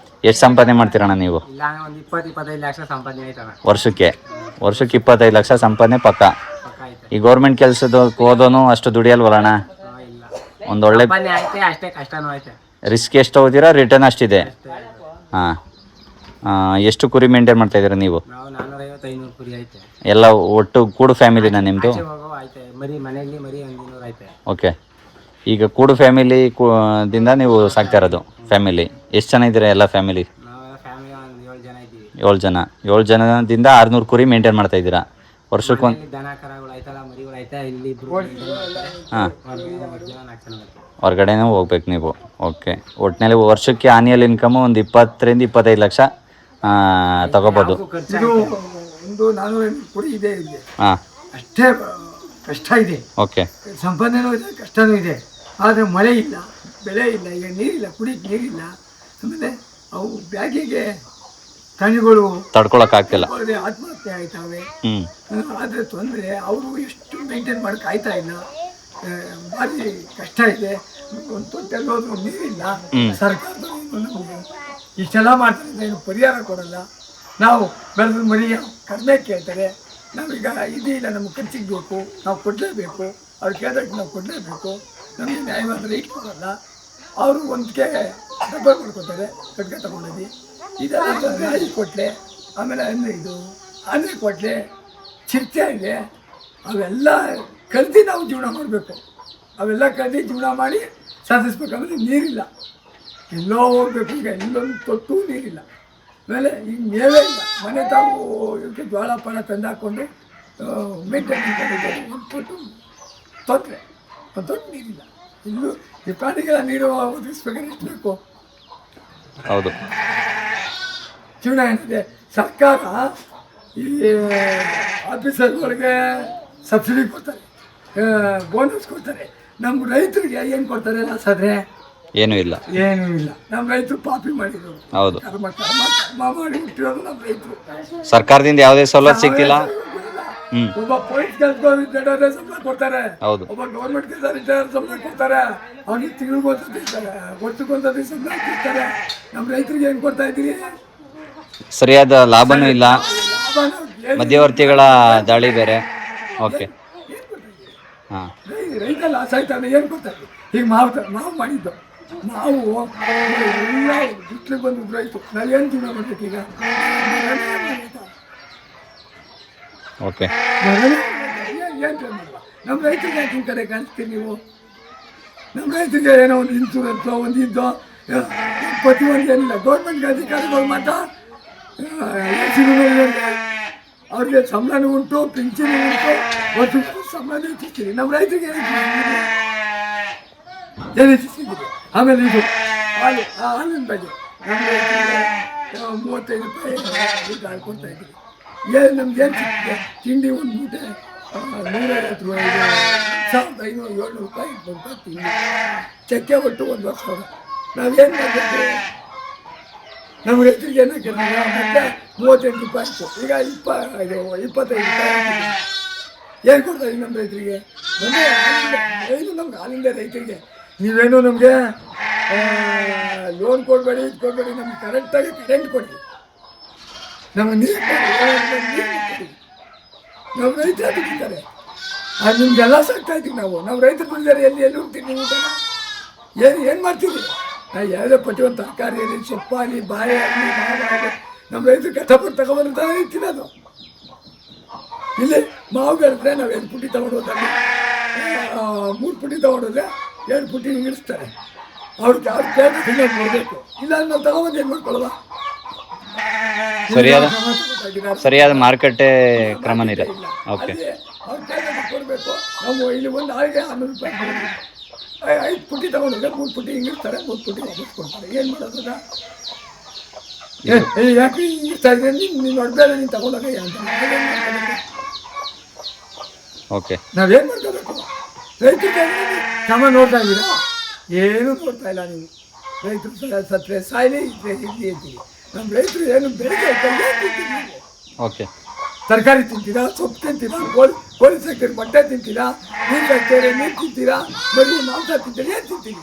ಎಷ್ಟು ಸಂಪಾದನೆ ಮಾಡ್ತೀರಣ್ಣ ನೀವು? ಇಲ್ಲ ಒಂದು 20-25 ಲಕ್ಷ ಸಂಪಾದನೆ ಆಯ್ತಣ್ಣ. ವರ್ಷಕ್ಕೆ 25 ಲಕ್ಷ ಸಂಪಾದನೆ ಪಕ್ಕ. ಪಕ್ಕ ಐತೆ. ಈ ಗೌರ್ಮೆಂಟ್ ಕೆಲಸದ ಓದೋನು ಅಷ್ಟು ದುಡಿಯಲ್ವಲ್ಲ ಅಣ್ಣ? ಇಲ್ಲ, ಒಂದೊಳ್ಳೆ ಸಂಪಾದನೆ ಐತೆ, ಅಷ್ಟೇ ಕಷ್ಟನೂ ಐತೆ. ರಿಸ್ಕ್ ಎಷ್ಟು ಹೋಗ್ತೀರಾ, ರಿಟರ್ನ್ ಅಷ್ಟಿದೆ. ಅಷ್ಟೇ. ಹಾಂ. ಎಷ್ಟು ಕುರಿ ಮೇಂಟೈನ್ ಮಾಡ್ತಾ ಇದ್ದೀರಾ ನೀವು? ನಾವು 450-500 ಕುರಿ ಐತೆ. ಎಲ್ಲ ಒಟ್ಟು ಕೂಡು ಫ್ಯಾಮಿಲಿನ ನಿಮ್ಮದು? ಆಚೆ ಹೋಗೋ ಐತೆ, ಮರಿ ಮನೆಯಲ್ಲಿ ಮರಿ 100 ಐತೆ. ಓಕೆ. ಈಗ ಕೂಡು ಫ್ಯಾಮಿಲಿ ದಿಂದ ನೀವು ಸಾಕ್ತಾ ಇರೋದು ಫ್ಯಾಮಿಲಿ ಎಷ್ಟು ಜನ ಇದ್ದೀರಾ? ಎಲ್ಲ ಫ್ಯಾಮಿಲಿ ನಾವೆಲ್ಲ ಫ್ಯಾಮಿಲಿ ಒಂದು 7 ಜನ ಇದ್ದೀವಿ. 7 ಜನದಿಂದ 600 ಕುರಿ ಮೇಂಟೈನ್ ಮಾಡ್ತಾ ಇದ್ದೀರಾ ವರ್ಷಕ್ಕೊಂದು? ಮನೆಯಲ್ಲಿ ದನ ಕರಗಳು ಐತಲ್ಲ, ಮರಿಗಳು ಐತೆ. ಇಲ್ಲಿ ಹಾಂ, 3 ಜನ 4 ಜನ ಐತೆ. ಹೊರಗಡೆನೇ ಹೋಗ್ಬೇಕು ನೀವು. ಓಕೆ. ಒಟ್ಟಿನಲ್ಲಿ ವರ್ಷಕ್ಕೆ ಆನ್ಯಲ್ ಇನ್ಕಮು ಒಂದು 20-25 ಲಕ್ಷ ತಗೋಬೋದು. ಇದು ಒಂದು 400 ಕುರಿ ಇದೆ ಇಲ್ಲಿ. ಹಾಂ, ಅಷ್ಟೇ ಕಷ್ಟ ಇದೆ. ಓಕೆ. ಸಂಪಾದನೆನೂ ಇದೆ, ಕಷ್ಟನೂ ಇದೆ. ಆದರೆ ಮಳೆ ಇಲ್ಲ, ಬೆಳೆ ಇಲ್ಲ, ಈಗ ನೀರಿಲ್ಲ, ಕುಡಿಗೆ ನೀರಿಲ್ಲ. ಆಮೇಲೆ ಅವು ಬ್ಯಾಗಿಗೆ ಪ್ರಾಣಿಗಳು ತಡ್ಕೊಳಕ್ಕಾಗ್ತಿಲ್ಲ. ಆತ್ಮಹತ್ಯೆ ಆಯ್ತವೆ. ಹ್ಞೂ, ಆದರೆ ತೊಂದರೆ. ಅವರು ಎಷ್ಟು ಮೇಂಟೈನ್ ಮಾಡೋಕೆ ಆಯ್ತಾ ಇಲ್ಲ. ಭಾರಿ ಕಷ್ಟ ಇದೆ. ಒಂದು ತೊಟ್ಟೆಲ್ಲಿ ಹೋದ್ರೂ ನೀರಿಲ್ಲ. ಸರ್ಕಾರದವರು ನಮಗೆ ಇಷ್ಟೆಲ್ಲ ಮಾಡ್ತಾರೆ, ಏನು ಪರಿಹಾರ ಕೊಡಲ್ಲ. ನಾವು ಬೆಳೆದ ಮರಿ ಕಡಿಮೆ ಕೇಳ್ತಾರೆ. ನಾವೀಗ ಇದಿಲ್ಲ, ನಮ್ಗೆ ಖರ್ಚಿಗೆ ಬೇಕು, ನಾವು ಕೊಡಲೇಬೇಕು. ಅವ್ರು ಕೇಳಿದಕ್ಕೆ ನಾವು ಕೊಡಲೇಬೇಕು. ನಮಗೆ ನ್ಯಾಯವಾದ ರೇಟ್ ಕೊಡಲ್ಲ. ಅವರು ಒಂದಕ್ಕೆ ಡಬ್ಬಲ್ ಮಾಡ್ಕೊತಾರೆ. ಕಟ್ಗೆ ತಗೊಂಡಿದ್ವಿ ಇದೆಲ್ಲ ನಾಯಿ ಕೊಟ್ಟಲೆ, ಆಮೇಲೆ ಆನೆ ಕೊಟ್ಟಲೆ, ಚಿರತೆ ಇದೆ. ಅವೆಲ್ಲ ಕಲ್ತು ನಾವು ಜೀವನ ಮಾಡಬೇಕು. ಅವೆಲ್ಲ ಕಲ್ತು ಜೀವನ ಮಾಡಿ ಸಾಧಿಸ್ಬೇಕಾದ್ರೆ ನೀರಿಲ್ಲ. ಎಲ್ಲೋ ಹೋಗ್ಬೇಕು. ಈಗ ಎಲ್ಲೊಂದು ತೊಟ್ಟು ನೀರಿಲ್ಲ. ಆಮೇಲೆ ಈಗ ಮೇವೇ ಇಲ್ಲ. ಮನೆ ತಾವು ಇವಕ್ಕೆ ಜೋಳ ಪಾಳ ತಂದು ಹಾಕ್ಕೊಂಡು ಮೇಂಟೈನ್ ಮಾಡಿದ್ದಾರೆ. ಒಂದು ತೊಟ್ಟು ತೊಂದರೆ, ಒಂದು ತೊಟ್ಟು ನೀರಿಲ್ಲ. ಇಲ್ಲೂ ಈ ಪ್ರಾಣಿಗಳ ನೀರು ಒದಗಿಸ್ಬೇಕಾದ್ರೆ ಎಷ್ಟು ಬೇಕು? ಹೌದು. ಜೀವನ ಏನಿದೆ. ಸರ್ಕಾರ ಈ ಆಫೀಸರ್ಗಳಿಗೆ ಸಬ್ಸಿಡಿ ಕೊಡ್ತಾರೆ, ಬೋನಸ್ ಕೊಡ್ತಾರೆ. ನಮ್ಮ ರೈತರಿಗೆ ಏನು ಕೊಡ್ತಾರೆ? ಲಾಸ್ ಆದರೆ ಏನೂ ಇಲ್ಲ, ಏನೂ ಇಲ್ಲ. ನಮ್ಮ ರೈತರು ಪಾಪಿ ಮಾಡಿರೋದು. ಹೌದು. ಕರ್ಮ ಮಾಡಿ ಹುಟ್ಟಿರೋದು ನಮ್ಮ ರೈತರು. ಸರ್ಕಾರದಿಂದ ಯಾವುದೇ ಸವಲತ್ತು ಸಿಗ್ತಿಲ್ಲ. ಒಬ್ಬ ಪೊಲೀಸ್ ಕೆಲಸ ಸಂಬಳ ಕೊಡ್ತಾರೆ, ಹೌದು. ಒಬ್ಬ ಗೌರ್ಮೆಂಟ್ ಕೆಲಸ ರಿಟೈರ್ ಸಂಬಳ ಕೊಡ್ತಾರೆ. ಅವ್ರಿಗೆ ತಿಂಗಳಿಗೊಂದು ವರ್ಷಕ್ಕೊಂದು ಸಂಬಳ ಕೊಡ್ತಾರೆ. ನಮ್ಮ ರೈತರಿಗೆ ಏನು ಕೊಡ್ತಾ ಇದ್ದೀರಿ? ಸರಿಯಾದ ಲಾಭನೂ ಇಲ್ಲ, ಮಧ್ಯವರ್ತಿಗಳ ದಾಳಿ ಬೇರೆ. ಓಕೆ. ಹಾಂ, ರೈತ ಲಾಸ್ ಆಯ್ತಾನೆ. ಏನು ಕೊಡ್ತಾ ಇದ್ದೀವಿ? ಈಗ ನಾವು ಮಾಡಿದ್ದು ನಾವು ಎಲ್ಲ ಬಿಟ್ಲಿಗೆ ಬಂದಿದ್ದು ರೈತರು. ನಾವೇನು ಜೀವನ ಮಾಡ್ಬೇಕು ಈಗ? ಓಕೆ. ಏನು ನಮ್ಮ ರೈತರಿಗೆ ಯಾಕೆ ಈ ಕಡೆ ಕಾಣಿಸ್ತೀರಿ ನೀವು? ನಮ್ಮ ರೈತರಿಗೆ ಏನೋ ಒಂದು ಇನ್ಶೂರೆನ್ಸು ಒಂದು ಇದ್ದೋ ಪ್ರತಿಯೊಂದು ಏನಿಲ್ಲ. ಗೌರ್ಮೆಂಟ್ ಅಧಿಕಾರಿಗಳು ಮಾತ್ರ ಅವ್ರಿಗೆ ಸಂಬಳನೂ ಉಂಟು, ಪಿಂಚಣಿ ಉಂಟು, ವರ್ಷಕ್ಕೂ ಸಂಬಳ ಹೆಚ್ಚಿಸ್ತೀರಿ. ನಮ್ಮ ರೈತರಿಗೆ ಏನು ಹೆಚ್ಚಿಸ್ತಿದ್ದೀರಿ? ಆಮೇಲೆ ಇದು ಹಾಲಿನ ಬಗ್ಗೆ ನಮ್ಮ ರೈತರಿಗೆ 35 ರೂಪಾಯಿ ಕೊಡ್ತಾ ಇದ್ದೀರಿ. ಏನು ನಮ್ಗೆ ಏನು ಸಿಗ್ತದೆ? ತಿಂಡಿ ಒಂದು ಮೂಟೆ 150 ರೂಪಾಯಿ, 1500-700 ರೂಪಾಯಿ ಬಂದು ತಿಂಡಿ. ಚಕ್ಕೆ ಒಟ್ಟು 1 ವರ್ಷ. ನಾವೇನು ಮಾಡಬೇಕು? ನಮ್ಮ ರೈತರಿಗೆ ಏನಕ್ಕೆ ಮತ್ತೆ 38 ರೂಪಾಯಿ ಇತ್ತು, ಈಗ 25 ರೂಪಾಯಿ. ಏನು ಕೊಡ್ತಾ ಇದ್ದೀವಿ ನಮ್ಮ ರೈತರಿಗೆ? ರೈತ ನಮ್ಗೆ ಹಾಲಿಂದ ರೈತರಿಗೆ ನೀವೇನು ನಮಗೆ ಲೋನ್ ಕೊಡಬೇಡಿ, ಇದು ಕೊಡಬೇಡಿ. ನಮ್ಗೆ ಕರೆಕ್ಟಾಗಿ ಕರೆಂಟ್ ಕೊಡಿ, ನಮಗೆ ನೀರು ಕೊಡಿ. ನಮ್ಮ ರೈತರ ದುಡಿತಾರೆ. ನಿಮ್ಗೆಲ್ಲ ಸಾಕ್ತಾ ಇದ್ದೀವಿ ನಾವು. ನಮ್ಮ ರೈತರು ದುಡಿದಾರೆ. ಎಲ್ಲಿ ಹೋಗ್ತೀವಿ ನೀವು? ಏನು ಮಾಡ್ತೀವಿ? ನಾವು ಯಾವುದೇ ಪ್ರತಿಯೊಂದು ತರಕಾರಿ ಆಗಲಿ, ಸೊಪ್ಪಾಗಲಿ, ಬಾಳೆ ಆಗಲಿ, ಮಾವು ಆಗಲಿ, ನಮ್ಮ ರೈತರು ಕಷ್ಟಪಟ್ಟು ತಗೊಬರ್ತಾರೆ, ತಿನ್ನೋದು. ಇಲ್ಲಿ ಮಾವು ಬೆಳೆದ್ರೆ ನಾವು 2 ಪುಟ್ಟಿ ತೊಗೊಂಡೋದಲ್ಲಿ 3 ಪುಟ್ಟಿ ತೊಗೊಂಡೋದ್ರೆ 2 ಪುಟ್ಟಿ ಇಳಿಸ್ತಾರೆ. ಅವ್ರಿಗೆ ಅವ್ರು ಕೇಳಿ ತಿನ್ನೋದು ನೋಡಬೇಕು. ಇಲ್ಲ ನಾವು ತಗೊಬಂದು ಏನು ಮಾಡ್ಕೊಳ್ಳೋದು? ಸರಿಯಾದ ಮಾರುಕಟ್ಟೆ ಕ್ರಮನಿದೆ. ಓಕೆ. ಅವ್ರ ಕೈಗೆ ಕೊಡಬೇಕು. ನಾವು ಇಲ್ಲಿ ಒಂದು ಆಳಿಗೆ 100 ರೂಪಾಯಿ ಕೊಡಬೇಕು. 5 ಪುಟ್ಟಿ ತಗೊಂಡೋದ್ರೆ 3 ಪುಟ್ಟಿ ಹಿಂಗಿರ್ತಾರೆ, 3 ಪುಟ್ಟಿ ವಾಪಸ್ ಕೊಡ್ತಾರೆ. ಏನು ಮಾಡೋದಾಗ ಯಾಕೆ ಹಿಂಗಿರ್ತಾ ಇದ್ರೆ ನೀನು ನೋಡ್ಬೇಡ, ನೀನು ತಗೊಂಡಾಗ ಅಂತ ಓಕೆ. ನಾವೇನು ಮಾಡ್ಕೋಬೇಕು? ರೈತರಿಗೆ ಕ್ರಮ ನೋಡ್ತಾ ಇದ್ದೀರಾ? ಏನೂ ನೋಡ್ತಾ ಇಲ್ಲ ನೀವು. ರೈತರು ಸತ್ತರೆ ಸಾಯಲಿ ಇರಲಿ ಅಂತೀವಿ. ನಮ್ಮ ರೈತರು ಏನು ಬೆಳಗ್ಗೆ ತಿಂತೀವಿ. ಓಕೆ. ತರಕಾರಿ ತಿಂತೀರಾ, ಸೊಪ್ಪು ತಿಂತೀರಾ, ಕೋಳಿ ಸಾಕ್ತೀರಿ, ಮೊಟ್ಟೆ ತಿಂತೀರಾ, ನೀರು ಸಾಕ್ತೀರಿ, ನೀರು ತಿಂತೀರಾ, ಬರೀ ಮಾಂಸ ತಿಂತೀರಿ, ಏನು ತಿಂತೀರಿ?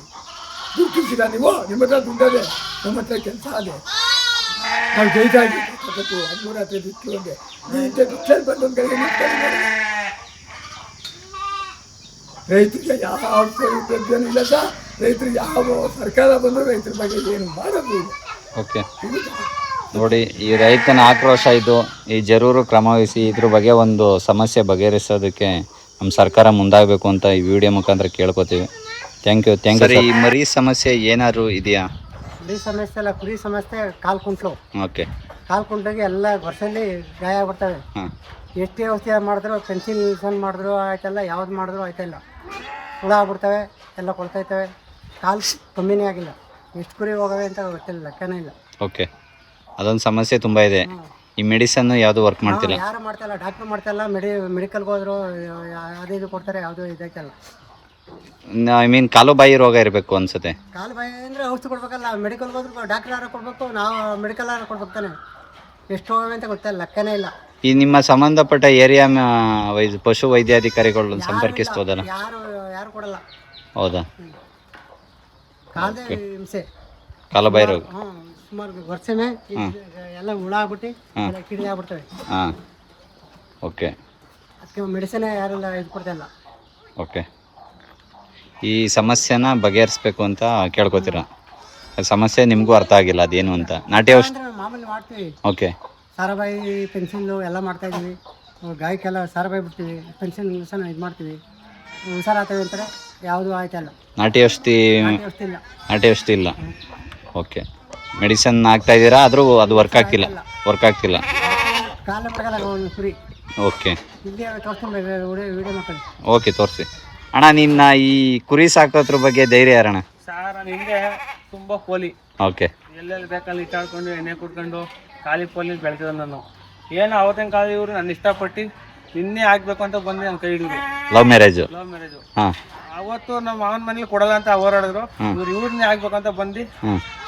ದುಡ್ಡು ತಿಂತೀರಾ ನೀವು? ನಿಮ್ಮ ಹತ್ರ ದುಡ್ಡದೆ, ನಮ್ಮ ಹತ್ರ ಕೆಲಸ ಅದೇ. ನಾವು ಜೈತಾ ಇದ್ದೀವಿ 13 ಬಿಟ್ಟು ಒಂದೇ ದುಡ್ಡು ಬಂದು ಒಂದು ಕಡೆಗೆ ನಿಂತ್ಕೊಂಡು ನೋಡಿ. ರೈತರಿಗೆ ಯಾವ ಸೌಲಭ್ಯನೂ ಇಲ್ಲ ಸರ್. ರೈತರಿಗೆ ಯಾವ ಸರ್ಕಾರ ಬಂದರೂ ರೈತರ ಬಗ್ಗೆ ಏನು ಮಾಡೋದು ಇಲ್ಲ. ಓಕೆ ನೋಡಿ, ಈ ರೈತನ ಆಕ್ರೋಶ ಇದು. ಈ ಜರೂರು ಕ್ರಮವಹಿಸಿ ಇದ್ರ ಬಗ್ಗೆ ಒಂದು ಸಮಸ್ಯೆ ಬಗೆಹರಿಸೋದಕ್ಕೆ ನಮ್ಮ ಸರ್ಕಾರ ಮುಂದಾಗಬೇಕು ಅಂತ ಈ ವಿಡಿಯೋ ಮುಖಾಂತರ ಕೇಳ್ಕೊತೀವಿ. Thank you. ಸರ್, ಈ ಮರಿ ಸಮಸ್ಯೆ ಏನಾದ್ರು ಇದೆಯಾ? ಕುರಿ ಸಮಸ್ಯೆ ಅಲ್ಲ, ಕುರಿ ಸಮಸ್ಯೆ ಕಾಲು ಕುಂಟ್ಲು. ಓಕೆ. ಕಾಲು ಕುಂಟ್ಲಾಗೆ ಎಲ್ಲ ವರ್ಷದಲ್ಲಿ ಗಾಯ ಆಗ್ಬಿಡ್ತವೆ. ಹಾಂ. ಎಷ್ಟೇ ಔಷಧಿ ಮಾಡಿದ್ರು, ಪೆನ್ಸಿಲ್ ಮಾಡಿದ್ರು ಆಯ್ತಲ್ಲ, ಯಾವ್ದು ಮಾಡಿದ್ರು ಆಯ್ತಾಯಿಲ್ಲ, ಹುಳ ಆಗ್ಬಿಡ್ತವೆ, ಎಲ್ಲ ಕೊಳ್ತೈತವೆ. ಕಾಲು ಕಮ್ಮಿನೇ ಆಗಿಲ್ಲ. ಎಷ್ಟು ಕುರಿ ಹೋಗವೆ ಅಂತ ಗೊತ್ತಿಲ್ಲ, ಲೆಕ್ಕನೇ ಇಲ್ಲ. ಓಕೆ, ಅದೊಂದು ಸಮಸ್ಯೆ ತುಂಬ ಇದೆ. ಈ ಮೆಡಿಸನ್ನು ಯಾವುದು ವರ್ಕ್ ಮಾಡ್ತಿಲ್ಲ? ಯಾರು ಮಾಡ್ತಾಯಿಲ್ಲ, ಡಾಕ್ಟ್ರು ಮಾಡ್ತಾಯಿಲ್ಲ. ಮೆಡಿಕಲ್ಗೆ ಹೋದ್ರು ಯಾವುದೇ ಇದು ಕೊಡ್ತಾರೆ, ಯಾವುದೂ ಇದೈತಲ್ಲ. ಐ ಮೀನ್ ಕಾಲು ಬಾಯಿ ರೋಗ ಇರಬೇಕು ಅನ್ಸುತ್ತೆ. ಕಾಲು ಬಾಯಿ ಅಂದರೆ ಔಷಧಿ ಕೊಡ್ಬೇಕಲ್ಲ. ಮೆಡಿಕಲ್ಗೆ ಹೋದ್ರು ಡಾಕ್ಟ್ರ್ ಯಾರು ಕೊಡಬೇಕು, ನಾವು ಮೆಡಿಕಲ್ ಯಾರು ಕೊಡ್ಬೇಕು ತಾನೆ. ಎಷ್ಟು ಹೋಗವೆ ಅಂತ ಗೊತ್ತಿಲ್ಲ, ಲೆಕ್ಕನೇ ಇಲ್ಲ. ಈ ನಿಮ್ಮ ಸಂಬಂಧಪಟ್ಟ ಏರಿಯಾ ಪಶು ವೈದ್ಯಾಧಿಕಾರಿಗಳನ್ನ ಸಂಪರ್ಕಿಸ್ಬೋದಲ್ಲ? ಯಾರು ಕೊಡಲ್ಲ. ಹೌದಾ? ಕಾಲೇ ಹಿಂಸೆ, ಕಾಲುಬಾಯಿ ರೋಗ. ಸುಮಾರು ವರ್ಷನೇ ಎಲ್ಲ ಹುಳ ಆಗ್ಬಿಟ್ಟು ಎಲ್ಲ ಕಿಡಿ ಆಗ್ಬಿಡ್ತವೆ. ಹಾಂ. ಓಕೆ. ಅದಕ್ಕೆ ಮೆಡಿಸಿನ್ ಯಾರೆಲ್ಲ ಇದು ಕೊಡ್ತಾಯಿಲ್ಲ. ಓಕೆ. ಈ ಸಮಸ್ಯೆನ ಬಗೆಹರಿಸ್ಬೇಕು ಅಂತ ಕೇಳ್ಕೊತೀರಾ? ಸಮಸ್ಯೆ ನಿಮಗೂ ಅರ್ಥ ಆಗಿಲ್ಲ ಅದೇನು ಅಂತ. ನಾಟಿ ಔಷಧಿ ಅಂದರೆ ಮಾಮೂಲಿ ಮಾಡ್ತೀವಿ. ಓಕೆ. ಸಾರಬಾಯಿ ಪೆನ್ಸಿಲ್ಲು ಎಲ್ಲ ಮಾಡ್ತಾಯಿದ್ದೀವಿ. ಗಾಯಕ್ಕೆಲ್ಲ ಸಾರಬಾಯಿ ಬಿಡ್ತೀವಿ, ಪೆನ್ಸಿಲ್ ಮಿಷನ್ ಇದು ಮಾಡ್ತೀವಿ. ಹುಷಾರಾಗ್ತವೆ ಅಂತಾರೆ, ಯಾವುದೂ ಆಯ್ತಲ್ಲ. ನಾಟಿ ಔಷಧಿ ಇಲ್ಲ. ನಾಟಿ ಔಷಧಿ ಇಲ್ಲ. ಓಕೆ. ಮೆಡಿಸನ್ ಹಾಕ್ತಾ ಇದ್ದೀರಾ, ಆದರೂ ಅದು ವರ್ಕ್ ಆಗ್ತಿಲ್ಲ? ಕಾಲ ಮಾಡಲ್ಲ ಒಂದು ಕುರಿ. ಓಕೆ. ಇಲ್ಲಿ ತೋರಿಸ್ಕೊಂಡು ವಿಡಿಯೋ ಮಾಡ್ಕೊಂಡು. ಓಕೆ, ತೋರಿಸಿ ಅಣ್ಣ. ನಿನ್ನ ಈ ಕುರಿ ಸಾಕೋದ್ರ ಬಗ್ಗೆ ಧೈರ್ಯ ಯಾರಣ್ಣ? ಸಾರ್ ನಾನು ಹಿಂದೆ ತುಂಬ ಪೋಲಿ. ಓಕೆ. ಎಲ್ಲೆಲ್ಲಿ ಬೇಕಲ್ಲಿ ಇಟ್ಟಾಡ್ಕೊಂಡು ಎಣ್ಣೆ ಕುಡ್ಕೊಂಡು ಖಾಲಿ ಪೋಲಿ ಬೆಳೆದಿದ್ದೆ ನಾನು. ಏನು ಅವತ್ತಿನ ಕಾಲ ಇವರು ನನ್ನ ಇಷ್ಟಪಟ್ಟು ನಿನ್ನೆ ಆಗ್ಬೇಕು ಅಂತ ಬಂದು ನನ್ನ ಕೈ ಹಿಡಿದ್ರು. Love marriage? Love marriage. ಹಾಂ. ಅವತ್ತು ನಮ್ಮ ಮಾವನ ಮನೇಲಿ ಕೊಡಲ್ಲ ಅಂತ ಹೋರಾಡಿದ್ರು. ಇವ್ರನ್ನೇ ಆಗ್ಬೇಕಂತ ಬಂದು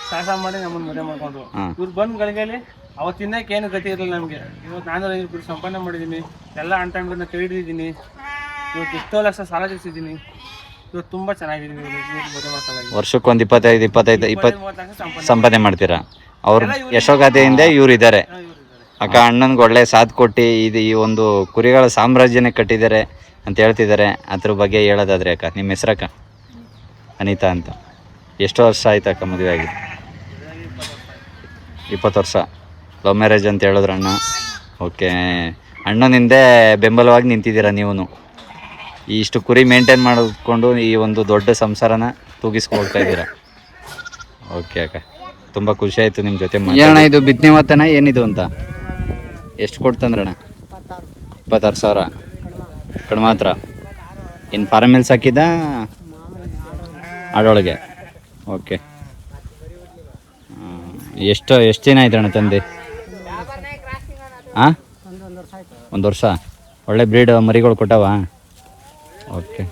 ಸಾಹಸ ಮಾಡಿ ನಮ್ಮನ್ನು ಮದುವೆ ಮಾಡ್ಕೊಂಡ್ರು. ಇವ್ರು ಬಂದು ಗಳಿಗೆಯಲ್ಲಿ ಅವತ್ತು ತಿನ್ನಕ್ಕೆ ಏನು ಗತಿ ಇರಲಿಲ್ಲ ನಮಗೆ. ಇವತ್ತು 405 ಕುರಿ ಸಂಪಾದನೆ ಮಾಡಿದ್ದೀನಿ, ಎಲ್ಲ ಅಣ್ಣ ಕೈ ಹಿಡಿದಿದ್ದೀನಿ. ಇವತ್ತು ಎಷ್ಟೋ ಲಕ್ಷ ಸಾಲ ತೀರಿಸಿದ್ದೀನಿ. ಇವತ್ತು ತುಂಬ ಚೆನ್ನಾಗಿದ್ದೀನಿ. ಮದುವೆ ಮಾಡ್ಕೊಳ್ಳಿ ವರ್ಷಕ್ಕೆ ಒಂದು 20 ಸಂಪಾದನೆ ಮಾಡ್ತೀರಾ? ಅವ್ರ ಯಶೋಗಾಥೆಯಿಂದ ಇವ್ರು ಇದ್ದಾರೆ. ಅಕ್ಕ ಅಣ್ಣನಿಗೆ ಒಳ್ಳೆ ಸಾಥ್ ಕೊಟ್ಟು ಈ ಒಂದು ಕುರಿಗಳ ಸಾಮ್ರಾಜ್ಯನೇ ಕಟ್ಟಿದ್ದಾರೆ ಅಂತ ಹೇಳ್ತಿದ್ದಾರೆ. ಅದ್ರ ಬಗ್ಗೆ ಹೇಳೋದಾದ್ರೆ ಅಕ್ಕ, ನಿಮ್ಮ ಹೆಸ್ರಕ್ಕ? ಅನಿತಾ ಅಂತ. ಎಷ್ಟು ವರ್ಷ ಆಯ್ತು ಅಕ್ಕ ಮದುವೆ ಆಗಿ? 20 ವರ್ಷ. ಲವ್ ಮ್ಯಾರೇಜ್ ಅಂತ ಹೇಳಿದ್ರು ಅಣ್ಣ. ಓಕೆ. ಅಣ್ಣನಿಂದೆ ಬೆಂಬಲವಾಗಿ ನಿಂತಿದ್ದೀರಾ ನೀವು. ಇಷ್ಟು ಕುರಿ ಮೇಂಟೈನ್ ಮಾಡಿಕೊಂಡು ಈ ಒಂದು ದೊಡ್ಡ ಸಂಸಾರನ ತೂಗಿಸ್ಕೊಳ್ತಾ ಇದ್ದೀರಾ. ಓಕೆ ಅಕ್ಕ, ತುಂಬ ಖುಷಿ ಆಯಿತು ನಿಮ್ಮ ಜೊತೆ. ಏನಣ್ಣ ಇದು ಬಿತ್ತನೆ ಮಾತನ ಏನಿದು ಅಂತ? ಎಷ್ಟು ಕೊಡ್ತಂದ್ರಣ್ಣ? 26,000 ಕಡಿಮೆ ಮಾತ್ರ. ಇನ್ನು ಫಾರ್ಮಲ್ಲಿ ಸಾಕಿದ್ದ ಆಡೊಳಗೆ? ಓಕೆ. ಎಷ್ಟು ದಿನ ಆಯ್ತಣ್ಣ ತಂದೆ? ಹಾಂ, 1 ವರ್ಷ. ಒಳ್ಳೆ ಬ್ರೀಡ್ ಮರಿಗಳು ಕೊಟ್ಟವ? ಓಕೆ,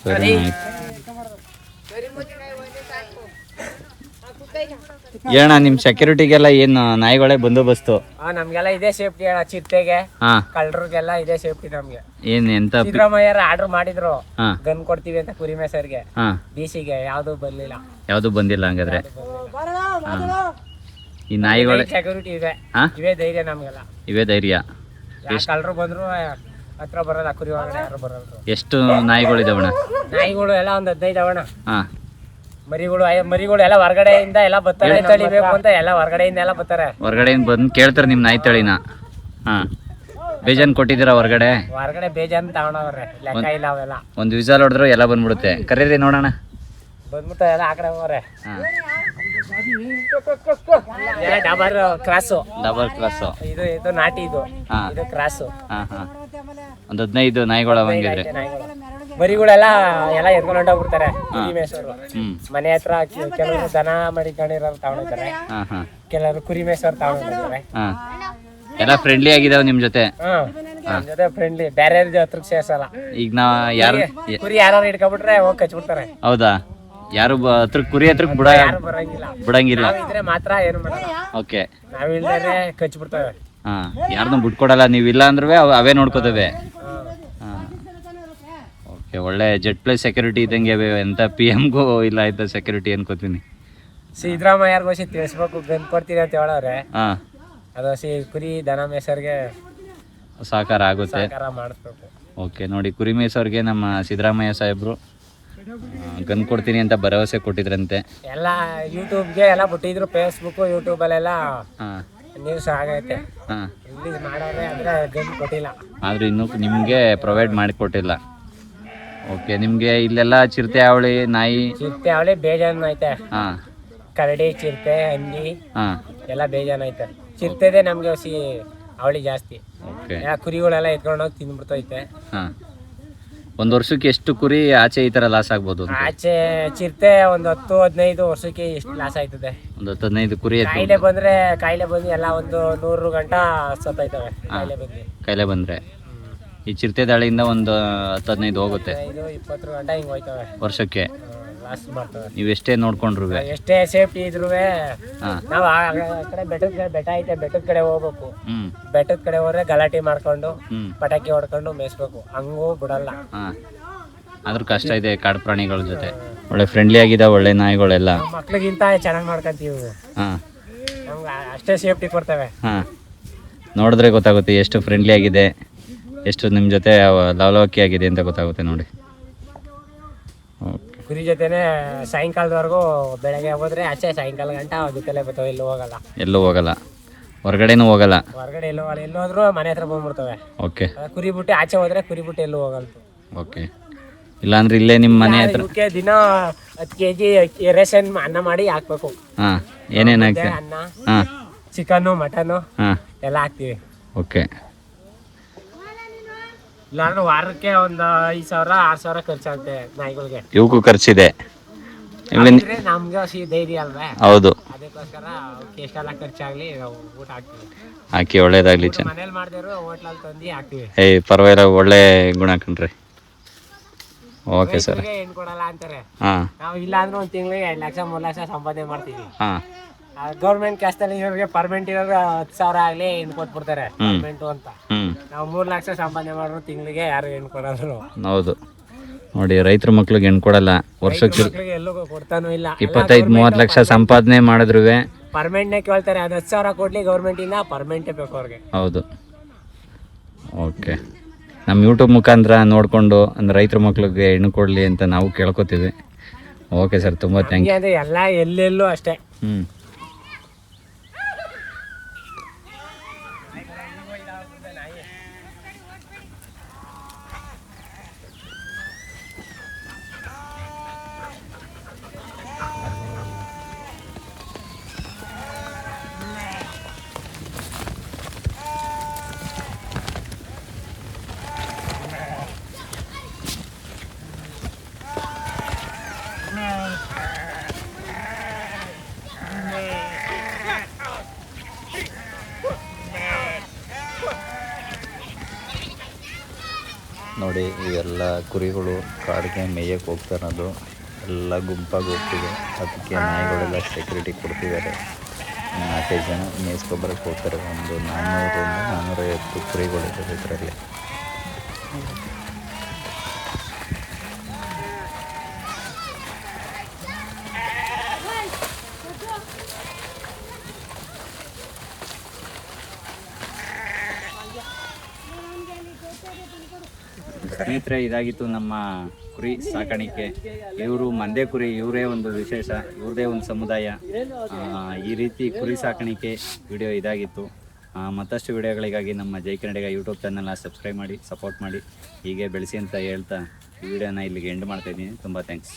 ಸರಿ ಆಯ್ತು. ಏನ ನಿಮ್ಮ ಸೆಕ್ಯೂರಿಟಿಗೆಲ್ಲ ಏನು ನಾಯಿಗಳೇ ಬಂದೋಬಸ್ತು? ನಮ್ಗೆಲ್ಲ ಇದೇ ಸೇಫ್ಟಿ ಅಣ್ಣ. ಚಿರತೆಗೆ, ಹಾ, ಕಳ್ಳರಿಗೆಲ್ಲ ಇದೇ ಸೇಫ್ಟಿ ನಮ್ಗೆ. ಏನ್ ಎಂತ ಸಿದ್ದರಾಮಯ್ಯರ ಆರ್ಡರ್ ಮಾಡಿದ್ರು ಹಾ ಗನ್ ಕೊಡ್ತೀವಿ ಅಂತ ಕುರಿ ಮೇಸರ್ಗೆ. ಹಾ, ಡಿಸಿಗೆ ಯಾವ್ದು ಬರ್ಲಿಲ್ಲ. ಯಾವ್ದು ಬಂದಿಲ್ಲ ಹಂಗಾದ್ರೆ. ಈ ನಾಯಿಗಳೇ ಸೆಕ್ಯೂರಿಟಿ ಇದೆ. ಹಾ, ಇವೇ ಧೈರ್ಯ ನಮ್ಗೆಲ್ಲ. ಇವೇ ಧೈರ್ಯ. ಕಳ್ಳರು ಬಂದ್ರು ಹತ್ರ ಬರೋಲ್ಲ, ಕುರಿ ಒಳಗಡೆ ಯಾರು ಬರೋದು. ಎಷ್ಟು ನಾಯಿಗಳಿದಾವಣ್ಣ? ನಾಯಿಗಳು ಎಲ್ಲ ಒಂದ್ 15 ಅವಣ. ಹಾ, ಮರಿಗಳು ಎಲ್ಲ ಹೊರಗಡೆಯಿಂದ ಎಲ್ಲ ಬರ್ತಾರೆ. ತಳಿಬೇಕು ಅಂತ ಎಲ್ಲ ಹೊರಗಡೆಯಿಂದ ಎಲ್ಲ ಬರ್ತಾರೆ. ಹೊರಗಡೆಯಿಂದ ಬಂದು ಕೇಳ್ತಾರೆ ನಿಮ್ಮ ನಾಯಿ ತಳಿನ. ಹಾ, ಬೇಜಾನ್ ಕೊಟ್ಟಿದ್ದೀರಾ ಹೊರಗಡೆ? ಹೊರಗಡೆ ಬೇಜಾನ್ ತಗೊಂಡವ್ರೆ, ಲೆಕ್ಕ ಇಲ್ಲ ಅವೆಲ್ಲ. ಒಂದು ವಿಸಾಲ್ ಹೊಡೆದ್ರು ಎಲ್ಲ ಬಂದ್ಬಿಡುತ್ತೆ. ಕರೀರಿ ನೋಡೋಣ. ಬಂದ್ಬಿಟ್ಟು ಎಲ್ಲ ಆ ಕಡೆ ಹೋಗ್ರೆ. ಹಾ, ಡಬಲ್ ಕ್ರಾಸು. Double class. ಇದು ನಾಟಿ, ಇದು ಹಾ, ಇದು ಕ್ರಾಸು. ಹಾ ಹಾ, ಒಂದು 15 ನಾಯಿಗಳ ಹಂಗಿದ್ರೆ. ಮರಿಗಳೆಲ್ಲ ಎಲ್ಲ ಎತ್ಕೊಂಡು ಹೊಂಟೋಗ್ಬಿಡ್ತಾರೆ ಕುರಿ ಮೇಸರು. ಮನೆ ಹತ್ರ ಕೆಲವರು ದನ ಮಡಿಕೊಂಡಿರೋರು ತಗೊಂಡಿರ್ತಾರೆ, ಹಾ ಹಾ, ಕೆಲವರು ಕುರಿ ಮೇಸರು ತಗೊಂಡಿರ್ತಾರೆ. ಹಾ, ಎಲ್ಲ ಫ್ರೆಂಡ್ಲಿ ಆಗಿದಾವ ನಿಮ್ ಜೊತೆ? ನಮ್ ಜೊತೆ ಫ್ರೆಂಡ್ಲಿ. ಬೇರೆ ಹತ್ರಕ್ಕೆ ಸೇರ್ಸಲ್ಲ. ಈಗ ನಾ ಯಾರು ಕುರಿ ಯಾರು ಹಿಡ್ಕೊಬಿಟ್ರೆ ಹೋಗಿ ಕಚ್ಬಿಡ್ತಾರೆ. ಹೌದಾ? ಯಾರು ಹತ್ರಕ್ಕೆ ಕುರಿ ಹತ್ರಕ್ಕೆ ಯಾರು ಬರಂಗಿಲ್ಲ. ಬಿಡಂಗಿಲ್ಲ. ನಾವಿದ್ರೆ ಮಾತ್ರ ಏನು ಮಾಡಲ್ಲ. ಓಕೆ. ನಾವಿಲ್ದರೆ ಕಚ್ಬಿಡ್ತವೆ. ಹಾಂ, ಯಾರನ್ನೂ ಬಿಟ್ಕೊಡಲ್ಲ. ನೀವಿಲ್ಲ ಅಂದ್ರೆ ಅವೇ ನೋಡ್ಕೋತವೆ. ಹಾಂ, ಓಕೆ. ಒಳ್ಳೆ ಜೆಡ್ ಪ್ಲಸ್ ಸೆಕ್ಯೂರಿಟಿ ಇದ್ದಂಗೆ ಎಂತ PM ಗೂ ಇಲ್ಲ ಆಯ್ತಾ ಸೆಕ್ಯೂರಿಟಿ ಅನ್ಕೋತೀನಿ. ಸಿದ್ದರಾಮಯ್ಯರ್ಗೂ ತಿಳಿಸ್ಬೇಕು, ಗನ್ ಕೊಡ್ತೀರಿ ಅಂತ ಹೇಳವ್ರೆ. ಹಾಂ, ಅದು ಕುರಿ ದನ ಮೇಸರ್ಗೆ ಸಹಕಾರ ಆಗುತ್ತೆ. ಸಹಕಾರ ಮಾಡಿಸ್ಬೇಕು. ಓಕೆ. ನೋಡಿ, ಕುರಿ ಮೇಸೋರಿಗೆ ನಮ್ಮ ಸಿದ್ದರಾಮಯ್ಯ ಸಾಹೇಬರು ಗನ್ ಕೊಡ್ತೀನಿ ಅಂತ ಭರವಸೆ ಕೊಟ್ಟಿದ್ರಂತೆ. ಎಲ್ಲ ಯೂಟ್ಯೂಬ್ಗೆ ಎಲ್ಲ ಬಿಟ್ಟಿದ್ರು, ಫೇಸ್ಬುಕ್ ಯೂಟ್ಯೂಬಲ್ಲೆಲ್ಲ ಹಾಂ, ನ್ಯೂಸ್ ಆಗೈತೆ. ಹಾಂ. ರಿಲೀಸ್ ಮಾಡೋರೆ ಅಂದರೆ ಗನ್ ಕೊಟ್ಟಿಲ್ಲ. ಆದರೂ ಇನ್ನೂ ನಿಮಗೆ ಪ್ರೊವೈಡ್ ಮಾಡಿಕೊಟ್ಟಿಲ್ಲ. ಓಕೆ. ನಿಮಗೆ ಇಲ್ಲೆಲ್ಲ ಚಿರತೆ, ಅವಳಿ, ನಾಯಿ, ಚಿರತೆ ಅವಳಿ ಬೇಜಾನ್ ಐತೆ. ಹಾಂ, ಕರಡಿ, ಚಿರತೆ, ಹಂದಿ ಹಾಂ. ಎಲ್ಲ ಬೇಜಾನ್ ಐತೆ. ಚಿರತೆದೇ ನಮಗೆ ಅವಳಿ ಜಾಸ್ತಿ. ಓಕೆ. ಕುರಿಗಳೆಲ್ಲ ಎತ್ಕೊಂಡೋಗಿ ತಿಂದ್ಬಿಡ್ತೈತೆ. ಹಾಂ. ಒಂದು ವರ್ಷಕ್ಕೆ ಎಷ್ಟು ಕುರಿ ಆಚೆ ಈ ಥರ ಲಾಸ್ ಆಗ್ಬೋದು? ಆಚೆ ಚಿರತೆ ಒಂದು 10-15 ವರ್ಷಕ್ಕೆ ಎಷ್ಟು ಲಾಸ್ ಆಯ್ತದೆ. ಒಂದು 10-15 ಕುರಿ ಕಾಯಿಲೆ ಬಂದು ಎಲ್ಲ ಒಂದು 100 ಗಂಟೆ ಸತ್ತೈತವೆ. ಕಾಯಿಲೆ ಬಂದರೆ ಈ ಚಿರತೆ ದಾಳಿಯಿಂದ ಒಂದು 10-15 ಹೋಗುತ್ತೆ. 20 ಗಂಟೆ ಹಿಂಗೆ ಹೋಯ್ತವೆ ವರ್ಷಕ್ಕೆ. ಲಾಸ್ ಮಾಡ್ತವೆ. ನೀವು ಎಷ್ಟೇ ನೋಡ್ಕೊಂಡ್ರು. ಎಷ್ಟೇ ಸೇಫ್ಟಿ ಇದ್ರೂ ಹಾಂ, ನಾವು ಆ ಕಡೆ ಬೆಟ್ಟ ಐತೆ, ಬೆಟ್ಟದ ಕಡೆ ಹೋಗ್ಬೇಕು. ಹ್ಞೂ, ಬೆಟ್ಟದ ಕಡೆ ಹೋದ್ರೆ ಗಲಾಟೆ ಮಾಡ್ಕೊಂಡು ಹ್ಞೂ, ಪಟಾಕಿ ಹೊಡ್ಕೊಂಡು ಮೇಯಿಸ್ಬೇಕು. ಹಂಗೂ ಬಿಡಲ್ಲ. ಹಾಂ. ಆದ್ರೂ ಕಷ್ಟ ಇದೆ ಕಾಡು ಪ್ರಾಣಿಗಳ ಜೊತೆ. ಒಳ್ಳೆ ಫ್ರೆಂಡ್ಲಿ ಆಗಿದೆ, ಒಳ್ಳೆ ನಾಯಿಗಳೆಲ್ಲ. ಮಕ್ಳಿಗಿಂತ ಚೆನ್ನಾಗಿ ಮಾಡ್ಕೊಂತೀವಿ. ಹಾಂ, ನಮ್ಗೆ ಅಷ್ಟೇ ಸೇಫ್ಟಿ ಕೊಡ್ತವೆ. ಹಾಂ. ನೋಡಿದ್ರೆ ಗೊತ್ತಾಗುತ್ತೆ ಎಷ್ಟು ಫ್ರೆಂಡ್ಲಿ ಆಗಿದೆ, ಎಷ್ಟು ನಿಮ್ಮ ಜೊತೆ ಲವಲವಿಕೆ ಆಗಿದೆ ಅಂತ ಗೊತ್ತಾಗುತ್ತೆ ನೋಡಿ. ಓಕೆ. ಕುರಿ ಜೊತೆನೆ ಸಾಯಂಕಾಲದವರೆಗೂ ಬೆಳಗ್ಗೆ ಹೋದ್ರೆ ಅಷ್ಟೇ, ಸಾಯಂಕಾಲ ಗಂಟ ಜೊತೆಲೆ ಬರ್ತಾವೆ. ಎಲ್ಲೂ ಹೋಗಲ್ಲ, ಹೊರಗಡೆನೂ ಹೋಗಲ್ಲ. ಹೊರಗಡೆ ಎಲ್ಲೂ ಹೋಗಲ್ಲ. ಎಲ್ಲೋದ್ರೂ ಮನೆ ಹತ್ರ ಬಂದ್ಬಿಡ್ತವೆ. ಓಕೆ. ಕುರಿ ಬಿಟ್ಟು ಆಚೆ ಹೋದ್ರೆ ಕುರಿ ಬಿಟ್ಟು ಎಲ್ಲೂ ಹೋಗಲ್ಲ. ಓಕೆ. ಇಲ್ಲಾಂದ್ರೆ ಇಲ್ಲೇ ನಿಮ್ಮ ಮನೆ ಹತ್ರ ಇವಕ್ಕೆ ದಿನ 10 kg ರೇಷನ್ ಅನ್ನ ಮಾಡಿ ಹಾಕ್ಬೇಕು. ಹಾಂ. ಏನೇನು ಹಾಕ್ತೀವಿ? ಅನ್ನ, ಹಾಂ, ಚಿಕನ್ನು, ಮಟನ್ನು ಹಾಂ, ಎಲ್ಲ ಹಾಕ್ತೀವಿ. ಓಕೆ. ಇಲ್ಲಾಂದ್ರೆ ವಾರಕ್ಕೆ ಒಂದು 5,000-6,000 ಖರ್ಚಾಗುತ್ತೆ ನಾಯಿಗಳಿಗೆ. ಇವಕ್ಕೂ ಖರ್ಚಿದೆ. ನಮ್ಗೆ ಧೈರ್ಯ ಅಲ್ವೇ? ಹೌದು. ಅದಕ್ಕೋಸ್ಕರ ಎಷ್ಟೆಲ್ಲ ಖರ್ಚಾಗ್ಲಿ ನಾವು ಊಟ ಹಾಕ್ತೀವಿ. ಹಾಕಿ ಒಳ್ಳೇದಾಗ್ಲಿ. ಚೆನ್ನಾಗಿ ಮನೇಲಿ ಮಾಡಿದ್ರು ಹೋಟ್ಲಲ್ಲಿ ತಂದು ಹಾಕ್ತೀವಿ. ಪರವಾಗಿಲ್ಲ, ಒಳ್ಳೆ ಗುಣ ಕಣ್ರಿ. Okay sir. ಹೆಣ್ಣು ಕೊಡಲ್ಲ ಅಂತಾರೆ. ಹಾಂ, ನಾವು ಇಲ್ಲ ಅಂದ್ರೆ ಒಂದು ತಿಂಗಳಿಗೆ 2 ಲಕ್ಷ 3 ಲಕ್ಷ ಸಂಪಾದನೆ ಮಾಡ್ತೀವಿ. ಹಾಂ. ಗೌರ್ಮೆಂಟ್ ಕ್ಯಾಸ್ಟಲ್ಲಿ ಇರೋರಿಗೆ ಪರ್ಮನೆಂಟ್ ಇರೋರು 10,000 ಆಗಲಿ ಹೆಣ್ಣು ಕೊಟ್ಬಿಡ್ತಾರೆ ಪರ್ಮನೆಂಟು ಅಂತ. ನಾವು 3 ಲಕ್ಷ ಸಂಪಾದನೆ ಮಾಡಿದ್ರು ತಿಂಗಳಿಗೆ ಯಾರು ಹೆಣ್ಣು ಕೊಡೋರು. ಹೌದು. ನೋಡಿ, ರೈತರ ಮಕ್ಳಿಗೆ ಹೆಣ್ಣು ಕೊಡಲ್ಲ. ವರ್ಷಕ್ಕೆ ಎಲ್ಲೂ ಕೊಡ್ತಾನೂ ಇಲ್ಲ. 25-30 ಲಕ್ಷ ಸಂಪಾದನೆ ಮಾಡಿದ್ರು ಪರ್ಮನೆಂಟ್ನೇ ಕೇಳ್ತಾರೆ. ಅದು 10,000 ಕೊಡ್ಲಿ ಗೌರ್ಮೆಂಟಿಂದ, ಪರ್ಮನೆಂಟೇ ಬೇಕು ಅವ್ರಿಗೆ. ಹೌದು. ಓಕೆ. ನಮ್ಮ ಯೂಟ್ಯೂಬ್ ಮುಖಾಂತರ ನೋಡಿಕೊಂಡು ಅಂದ್ರೆ ರೈತರ ಮಕ್ಳಿಗೆ ಹೆಣ್ಣು ಕೊಡಲಿ ಅಂತ ನಾವು ಕೇಳ್ಕೊತೀವಿ. ಓಕೆ ಸರ್, ತುಂಬ ಥ್ಯಾಂಕ್ ಯು. ಅಂದರೆ ಎಲ್ಲ ಎಲ್ಲೆಲ್ಲೂ ಅಷ್ಟೇ. ಹ್ಞೂ. ನೋಡಿ, ಇವೆಲ್ಲ ಕುರಿಗಳು ಕಾಡಿಗೆ ಮೇಯಕ್ಕೆ ಹೋಗ್ತಾ ಇರೋದು. ಎಲ್ಲ ಗುಂಪಾಗಿ ಹೋಗ್ತಿದೆ. ಅದಕ್ಕೆ ನಾಯಿಗಳೆಲ್ಲ ಸೆಕ್ಯೂರಿಟಿ ಕೊಡ್ತಿದ್ದಾರೆ. 4-5 ಜನ ಮೇಯಿಸ್ಕೊಬರಕ್ಕೆ ಹೋಗ್ತಾರೆ. ಒಂದು 400-450 ಕುರಿಗಳಿದೆ ಇದರಲ್ಲಿ. ಸ್ನೇಹಿತರೆ, ಇದಾಗಿತ್ತು ನಮ್ಮ ಕುರಿ ಸಾಕಾಣಿಕೆ. ಇವರು ಮಂದೆ ಕುರಿ, ಇವರೇ ಒಂದು ವಿಶೇಷ, ಇವ್ರದೇ ಒಂದು ಸಮುದಾಯ. ಈ ರೀತಿ ಕುರಿ ಸಾಕಾಣಿಕೆ ವಿಡಿಯೋ ಇದಾಗಿತ್ತು. ಮತ್ತಷ್ಟು ವಿಡಿಯೋಗಳಿಗಾಗಿ ನಮ್ಮ ಜೈ ಕನ್ನಡಿಗ ಯೂಟ್ಯೂಬ್ ಚಾನಲ್ನ ಸಬ್ಸ್ಕ್ರೈಬ್ ಮಾಡಿ, ಸಪೋರ್ಟ್ ಮಾಡಿ, ಹೀಗೆ ಬೆಳೆಸಿ ಅಂತ ಹೇಳ್ತಾ ಈ ವಿಡಿಯೋನ ಇಲ್ಲಿಗೆ ಎಂಡ್ ಮಾಡ್ತಾಯಿದ್ದೀನಿ. ತುಂಬ ಥ್ಯಾಂಕ್ಸ್.